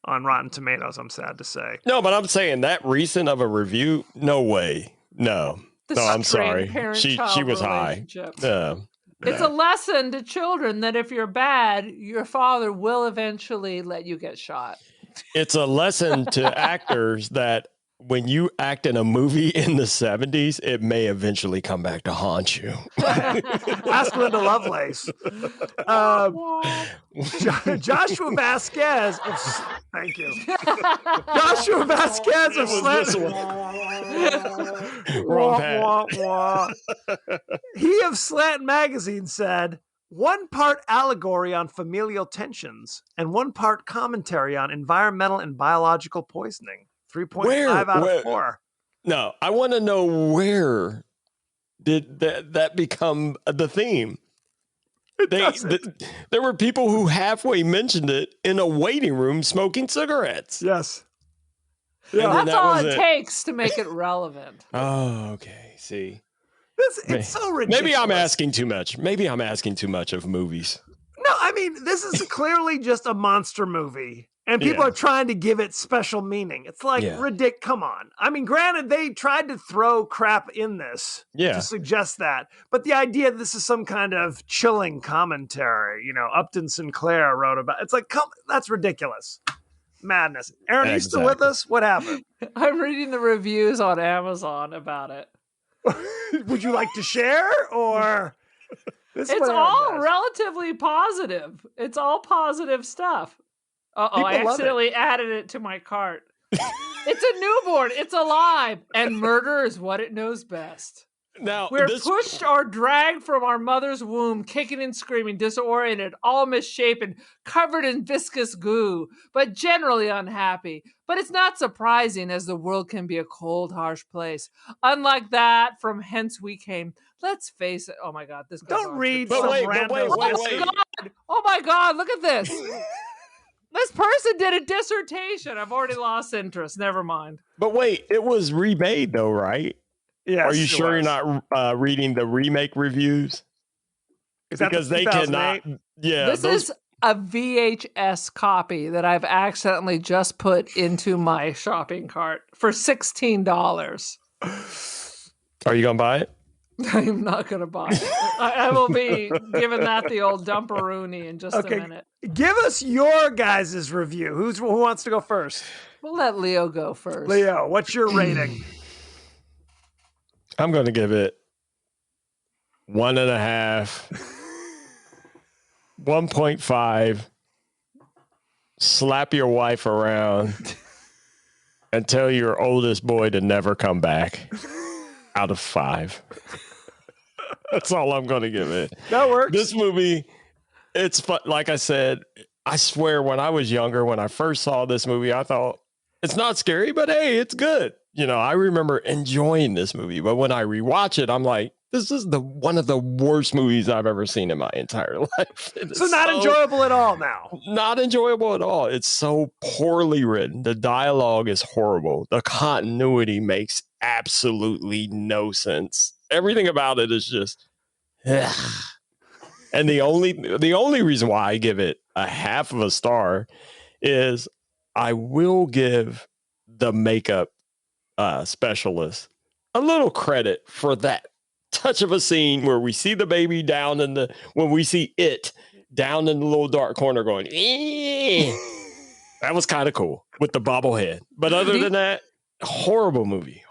Rotten Tomatoes, I'm sad to say. No, but I'm saying that recent of a review, no way. No. The No, I'm strained sorry. She parent-child was high. relationships. Yeah. It's a lesson to children that if you're bad, your father will eventually let you get shot. It's a lesson to actors that when you act in a movie in the 70s, it may eventually come back to haunt you. Ask Linda Lovelace. Joshua Vasquez. Thank you. Joshua Vasquez of This Slant. one. Wrong pad. Wah, wah, wah. He of Slant Magazine said, one part allegory on familial tensions and one part commentary on environmental and biological poisoning. 3.5 out of 4. No, I want to know where did that become the theme? There were people who halfway mentioned it in a waiting room smoking cigarettes. Yes. Yeah. That's all it takes to make it relevant. Oh, okay. See, it's so ridiculous. Maybe I'm asking too much. Maybe I'm asking too much of movies. No, I mean, this is clearly just a monster movie. And people are trying to give it special meaning. It's like, come on. I mean, granted, they tried to throw crap in this to suggest that. But the idea that this is some kind of chilling commentary, you know, Upton Sinclair wrote about, it's like, that's ridiculous. Madness. Aaron, are you still with us? What happened? I'm reading the reviews on Amazon about it. Would you like to share, or... It's all relatively positive. It's all positive stuff. Uh-oh, I accidentally added it to my cart. It's a newborn. It's alive. And murder is what it knows best. Now, we're pushed or dragged from our mother's womb, kicking and screaming, disoriented, all misshapen, covered in viscous goo, but generally unhappy. But it's not surprising, as the world can be a cold, harsh place. Unlike that from hence we came. Let's face it. Oh my God, this goes Don't on. read. But wait. Oh my God, look at this. This person did a dissertation. I've already lost interest. Never mind. But wait, it was remade though, right? Yeah. Are you sure you're not reading the remake reviews? Because they cannot. Yeah. This is a VHS copy that I've accidentally just put into my shopping cart for $16. Are you gonna buy it? I'm not going to buy it. I will be giving that the old dumperoonie in just a minute. Give us your guys' review. Who wants to go first? We'll let Leo go first. Leo, what's your rating? I'm going to give it 1.5, 1.5. Slap your wife around and tell your oldest boy to never come back. Out of 5. That's all I'm going to give it. That works. This movie, it's fun. Like I said, I swear when I was younger, when I first saw this movie, I thought it's not scary, but hey, it's good. You know, I remember enjoying this movie, but when I rewatch it, I'm like, this is one of the worst movies I've ever seen in my entire life. So not enjoyable at all now. Not enjoyable at all. It's so poorly written. The dialogue is horrible. The continuity makes absolutely no sense. Everything about it is just ugh. And the only reason why I give it a 0.5 star is I will give the makeup specialist a little credit for that touch of a scene where we see the baby down when we see it down in the little dark corner going, that was kind of cool with the bobblehead. But other than that, horrible movie.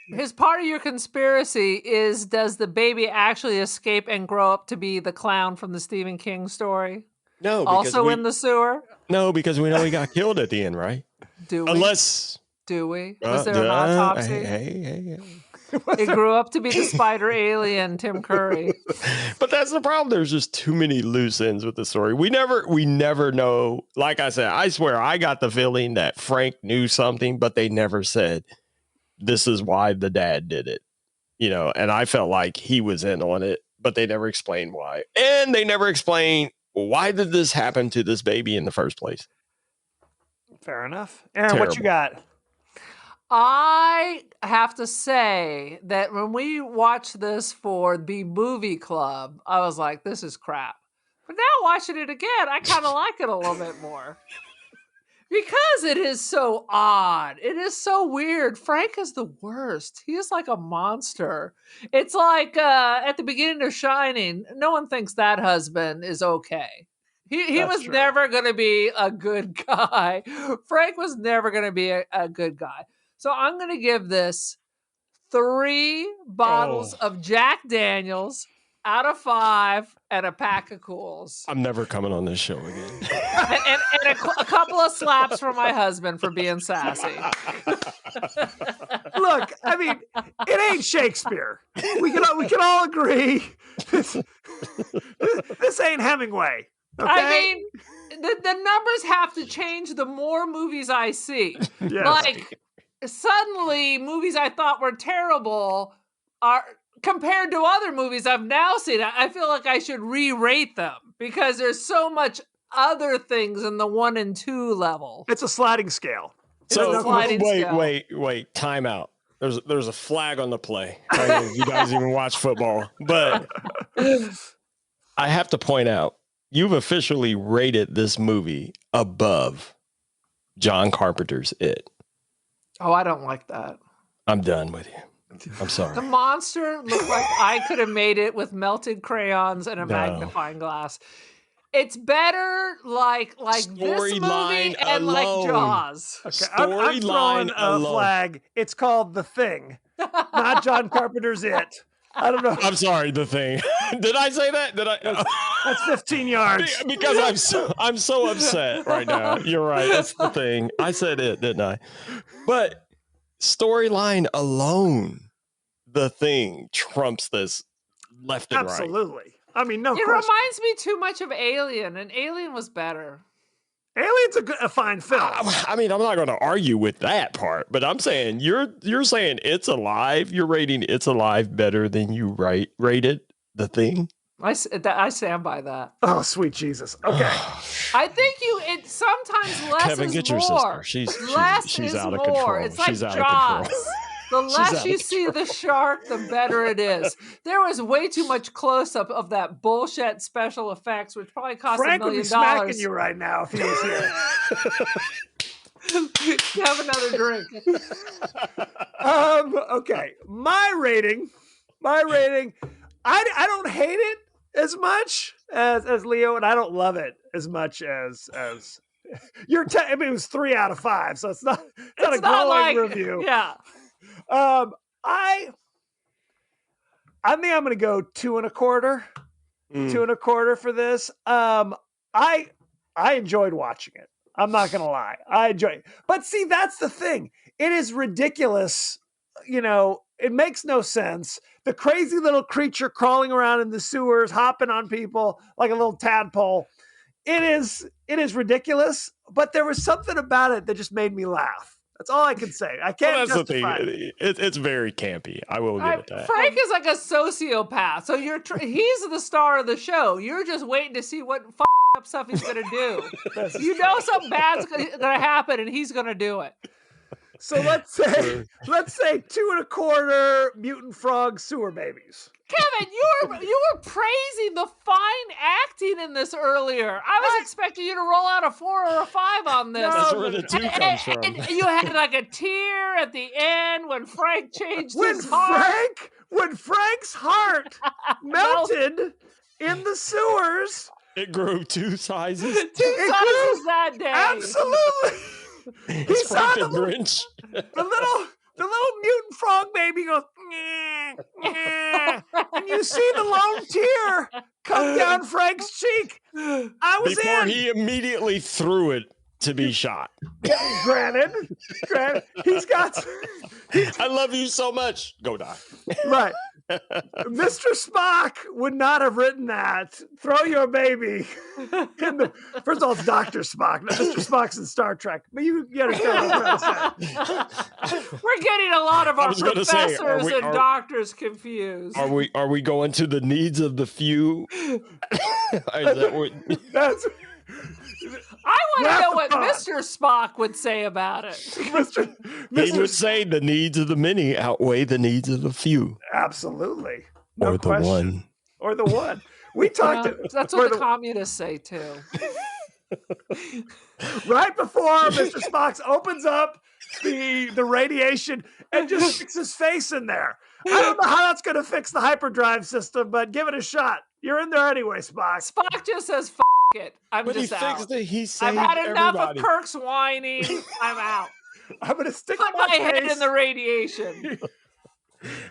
His part of your conspiracy is, does the baby actually escape and grow up to be the clown from the Stephen King story? No. Also in the sewer? No, because we know he got killed at the end, right? Do we? Unless... Do we? Was there an autopsy? Hey. It grew up to be the spider alien, Tim Curry. But that's the problem. There's just too many loose ends with the story. We never know. Like I said, I swear I got the feeling that Frank knew something, but they never said this is why the dad did it. You know, and I felt like he was in on it, but they never explained why. And they never explained why did this happen to this baby in the first place. Fair enough. Aaron, what you got? I have to say that when we watched this for the movie club, I was like, this is crap. But now watching it again, I kind of like it a little bit more. Because it is so odd. It is so weird. Frank is the worst. He is like a monster. It's like at the beginning of Shining, no one thinks that husband is okay. He was never going to be a good guy. Frank was never going to be a good guy. So I'm going to give this 3 bottles of Jack Daniels out of 5 and a pack of Cools. I'm never coming on this show again. and a couple of slaps from my husband for being sassy. Look, I mean, it ain't Shakespeare. We can all agree. This ain't Hemingway. Okay? I mean, the numbers have to change the more movies I see. Yes. Like, suddenly, movies I thought were terrible are compared to other movies I've now seen. I feel like I should re-rate them because there's so much other things in the 1 and 2 level. It's a sliding scale. So sliding scale. wait, time out. There's a flag on the play. I don't know if you guys even watch football, but I have to point out, you've officially rated this movie above John Carpenter's It. Oh, I don't like that. I'm done with you. I'm sorry. The monster looked like I could have made it with melted crayons and a No. magnifying glass. It's better like this movie Storyline and like alone. Jaws. Okay, I'm throwing Storyline a alone. flag. It's called The Thing, not John Carpenter's It. I don't know. I'm sorry, The Thing. Did I say that? Did I? That's 15 yards. Because I'm so upset right now. You're right. That's The Thing. I said it, didn't I? But storyline alone, The Thing trumps this left and right. Absolutely. I mean, no It question. reminds me too much of Alien, and Alien was better. Alien's a fine film. I mean, I'm not going to argue with that part, but I'm saying you're saying It's Alive. You're rating It's Alive better than you rated The Thing. I stand by that. Oh, sweet Jesus. Okay. I think it sometimes less Kevin, is get your more. sister. Less She's is out of more. control. It's like She's out of Jaws. control. The less out you of see the shark, the better it is. There was way too much close-up of that bullshit special effects, which probably cost Frank $1 would be million. smacking you right now if he was here. Have another drink. Okay. My rating, I don't hate it as much as Leo, and I don't love it as much as I mean, it was 3 out of 5, so it's not a glowing review. Yeah. I think I'm gonna go 2 1/4. 2 1/4 for this. I enjoyed watching it. I'm not gonna lie. I enjoyed it. But see, that's the thing. It is ridiculous. You know, it makes no sense. The crazy little creature crawling around in the sewers, hopping on people like a little tadpole. It is ridiculous, but there was something about it that just made me laugh. That's all I can say. I can't Well, that's the justify thing. It's very campy. I will give it that. Frank is like a sociopath, so he's the star of the show. You're just waiting to see what up stuff he's gonna do. You know something bad's gonna happen, and he's gonna do it. So let's say 2 1/4 mutant frog sewer babies. Kevin, you were praising the fine acting in this earlier. I was expecting you to roll out a 4 or a 5 on this. That's where the 2 comes from. And you had like a tear at the end when Frank changed his heart. When Frank's heart melted in the sewers. It grew 2 sizes. 2 sizes that day. Absolutely. He saw the Grinch. little mutant frog baby goes, "Nyeh, nyeh," and you see the lone tear come down Frank's cheek. I was Before in. he immediately threw it to be shot. Granted, he's got. I love you so much. Go die. Right. Mr. Spock would not have written that. Throw your baby. First of all, it's Dr. Spock. Not Mr. Spock's in Star Trek. But you understand what I'm trying to say. We're getting a lot of our was gonna professors say, and doctors confused. Are we going to the needs of the few? Is that what? That's I want to know Wrap what it up. Mr. Spock would say about it. He would say the needs of the many outweigh the needs of the few. Absolutely. No Or the question. one. Or the one. We talked That's what the communists say too. right before Mr. Spock opens up the radiation and just sticks his face in there. I don't know how that's going to fix the hyperdrive system, but give it a shot. You're in there anyway, Spock. Spock just says, "F it." I'm But he just out. fixed it. He I've saved had enough everybody. of Kirk's whining. I'm out. I'm going to stick Put my my head face in the radiation.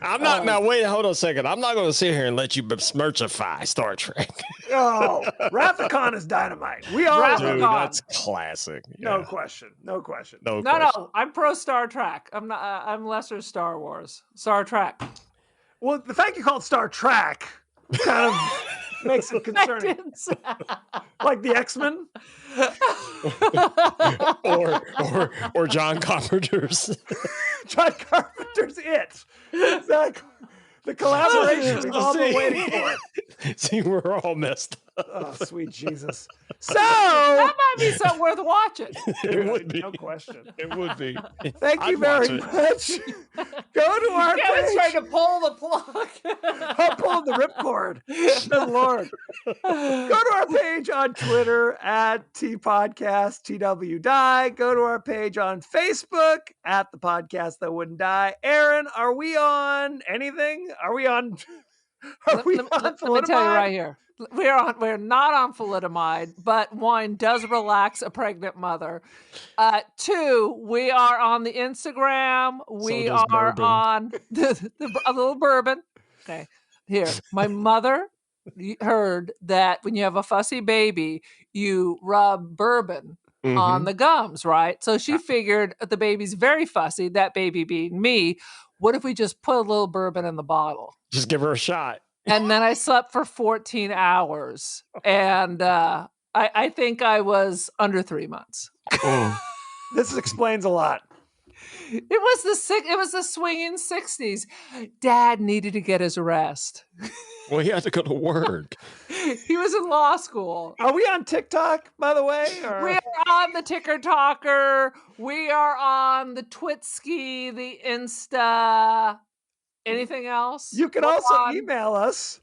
I'm not. Now wait, hold on a second. I'm not going to sit here and let you besmirchify Star Trek. Oh, Rathacon is dynamite. We are. Rathacon. Dude, that's classic. No Yeah. question. No question. No, No, question. no, I'm pro Star Trek. I'm not. I'm lesser Star Wars. Star Trek. Well, the fact you call it Star Trek kind of makes it concerning. Like the X-Men? or John Carpenter's. John Carpenter's It. Exactly. The collaboration we've all been waiting for. See, we're all messed up. Oh, sweet Jesus. So, That might be something worth watching. It would be. no question. It would be. Thank you I'd watch very it. much. Go to our Kevin's trying page. to pull the plug. I'm pulling the ripcord. Good Lord. Go to our page on Twitter at TPodcast, TW Die. Go to our page on Facebook at The Podcast That Wouldn't Die. Aaron, are we on anything? Are we on? Let me tell you right here. We're not on thalidomide, but wine does relax a pregnant mother. 2, we are on the Instagram. We does are bourbon. on a little bourbon. Okay, here, my mother heard that when you have a fussy baby, you rub bourbon on the gums, right? So she figured the baby's very fussy. That baby being me. What if we just put a little bourbon in the bottle? Just give her a shot. And then I slept for 14 hours. And I think I was under 3 months. This explains a lot. It was the swinging 60s. Dad needed to get his rest. Well, he had to go to work. He was in law school. Are we on TikTok, by the way? Or? We are on the Ticker Talker. We are on the Twitski, the Insta. Anything else? You can We're also on email us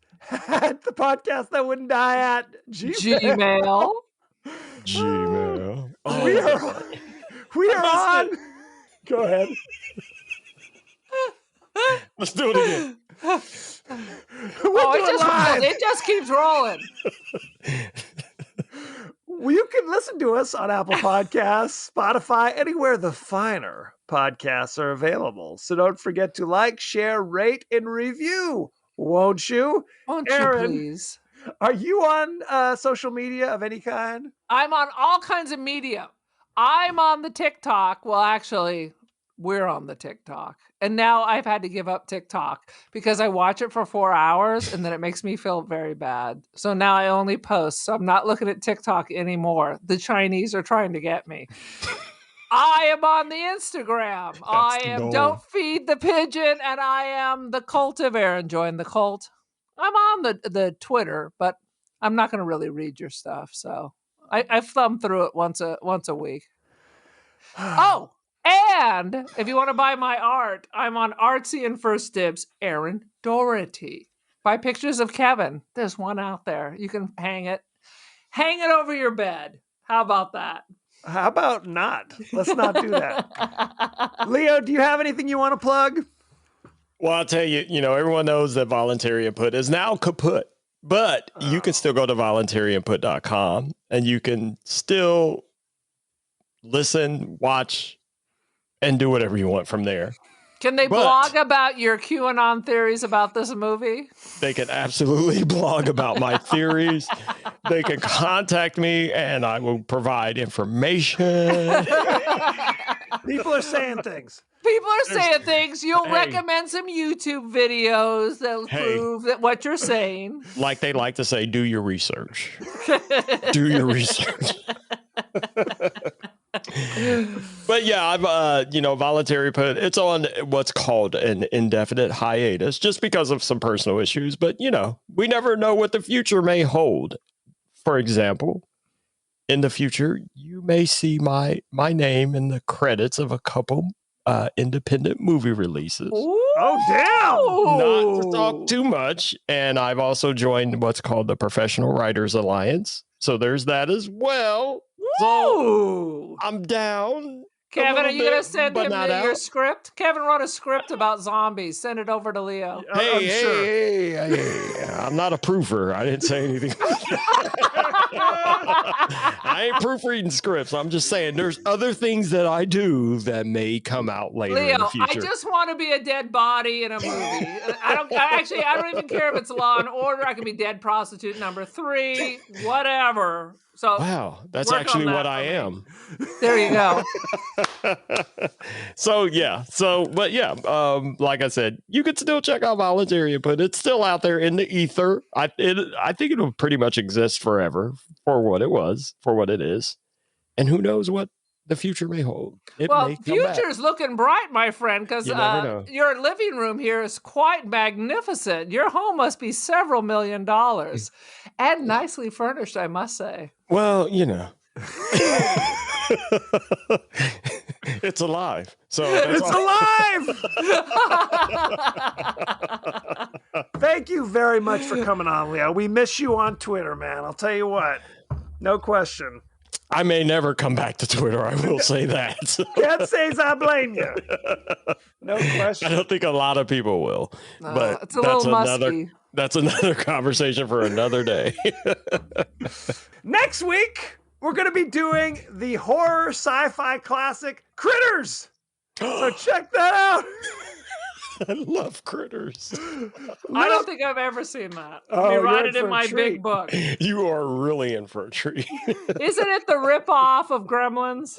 at the podcast that wouldn't die at Gmail. Gmail. We are on. Go ahead. Let's do it again. It just keeps rolling. Well, you can listen to us on Apple Podcasts, Spotify, anywhere the finer podcasts are available. So don't forget to like, share, rate, and review, won't you? Won't Aaron, you please? Are you on social media of any kind? I'm on all kinds of media. I'm on the TikTok. Well, actually, we're on the TikTok. And now I've had to give up TikTok because I watch it for 4 hours and then it makes me feel very bad. So now I only post. So I'm not looking at TikTok anymore. The Chinese are trying to get me. I am on the Instagram. I am goal. Don't Feed the Pigeon, and I am the Cult of Aaron. Join the cult. I'm on the Twitter, but I'm not going to really read your stuff. So I thumb through it once a week. Oh, and if you want to buy my art, I'm on Artsy and First Dibs, Aaron Doherty. Buy pictures of Kevin. There's one out there. You can hang it over your bed. How about that? How about not? Let's not do that. Leo, do you have anything you want to plug? Well, I'll tell you, everyone knows that voluntary input is now kaput, but you can still go to voluntaryinput.com and you can still listen, watch, and do whatever you want from there. Can they blog about your QAnon theories about this movie? They can absolutely blog about my theories. They can contact me and I will provide information. People are saying things. People are saying things. You'll recommend some YouTube videos that prove that what you're saying. Like they like to say, do your research. Do your research. But yeah, I've voluntary put it's on what's called an indefinite hiatus just because of some personal issues. But we never know what the future may hold. For example, in the future, you may see my name in the credits of a couple independent movie releases. Ooh. Oh, damn! Not to talk too much. And I've also joined what's called the Professional Writers Alliance. So there's that as well. So I'm down. Kevin, are you going to send him your script? Kevin wrote a script about zombies. Send it over to Leo. Hey, I'm not a proofer. I didn't say anything. I ain't proofreading scripts. I'm just saying there's other things that I do that may come out later in the Leo, future. I just want to be a dead body in a movie. I don't even care if it's Law and Order. I can be dead prostitute number 3, whatever. So Wow, that's work actually on that what for I me. am. There you go. But like I said, you could still check out Voluntary, but it's still out there in the ether. I think it'll pretty much exist forever for what it was, for what it is, and who knows what the future may hold. It Well, may come back. future's looking bright, my friend, because You never know. your living room here is quite magnificent. Your home must be several $1 million and nicely furnished, I must say. Well, it's alive. So that's It's alive. Thank you very much for coming on, Leo. We miss you on Twitter, man. I'll tell you what. No question. I may never come back to Twitter. I will say that. Can't say I blame you. No I question. don't think a lot of people will, but it's a little another musky. that's another conversation for another day. Next week, we're going to be doing the horror sci-fi classic Critters. So check that out. I love Critters. I don't think I've ever seen that. Oh, Let me you're write in it in for a my treat. big book. You are really in for a treat. Isn't it the ripoff of Gremlins?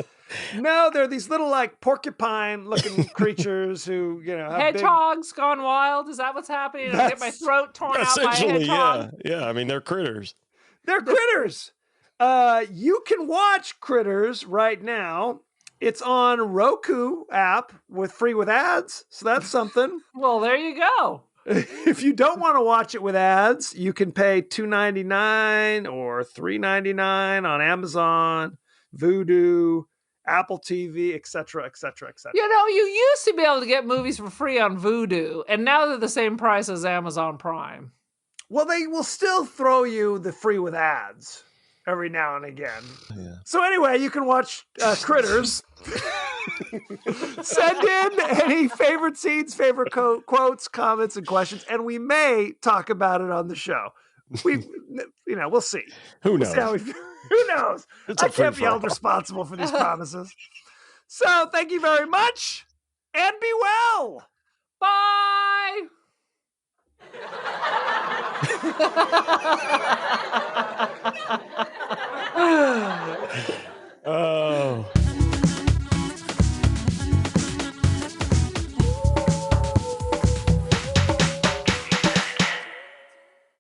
No, they're these little like porcupine-looking creatures who, have big... Hedgehogs gone wild? Is that what's happening? I get my throat torn out by a Essentially, hedgehog? yeah. I mean, they're critters. They're Critters. You can watch Critters right now. It's on Roku app free with ads, so that's something. Well, there you go. If you don't want to watch it with ads, you can pay $2.99 or $3.99 on Amazon, Vudu, Apple TV, etc., etc., etc. You used to be able to get movies for free on Vudu, and now they're the same price as Amazon Prime. Well, they will still throw you the free with ads every now and again. Yeah. So anyway, you can watch Critters. Send in any favorite scenes, favorite quotes, comments, and questions, and we may talk about it on the show. We'll see. Who We'll knows? see how who knows? It's I a can't be free-for-all. held responsible for these promises. So thank you very much, and be well. Bye!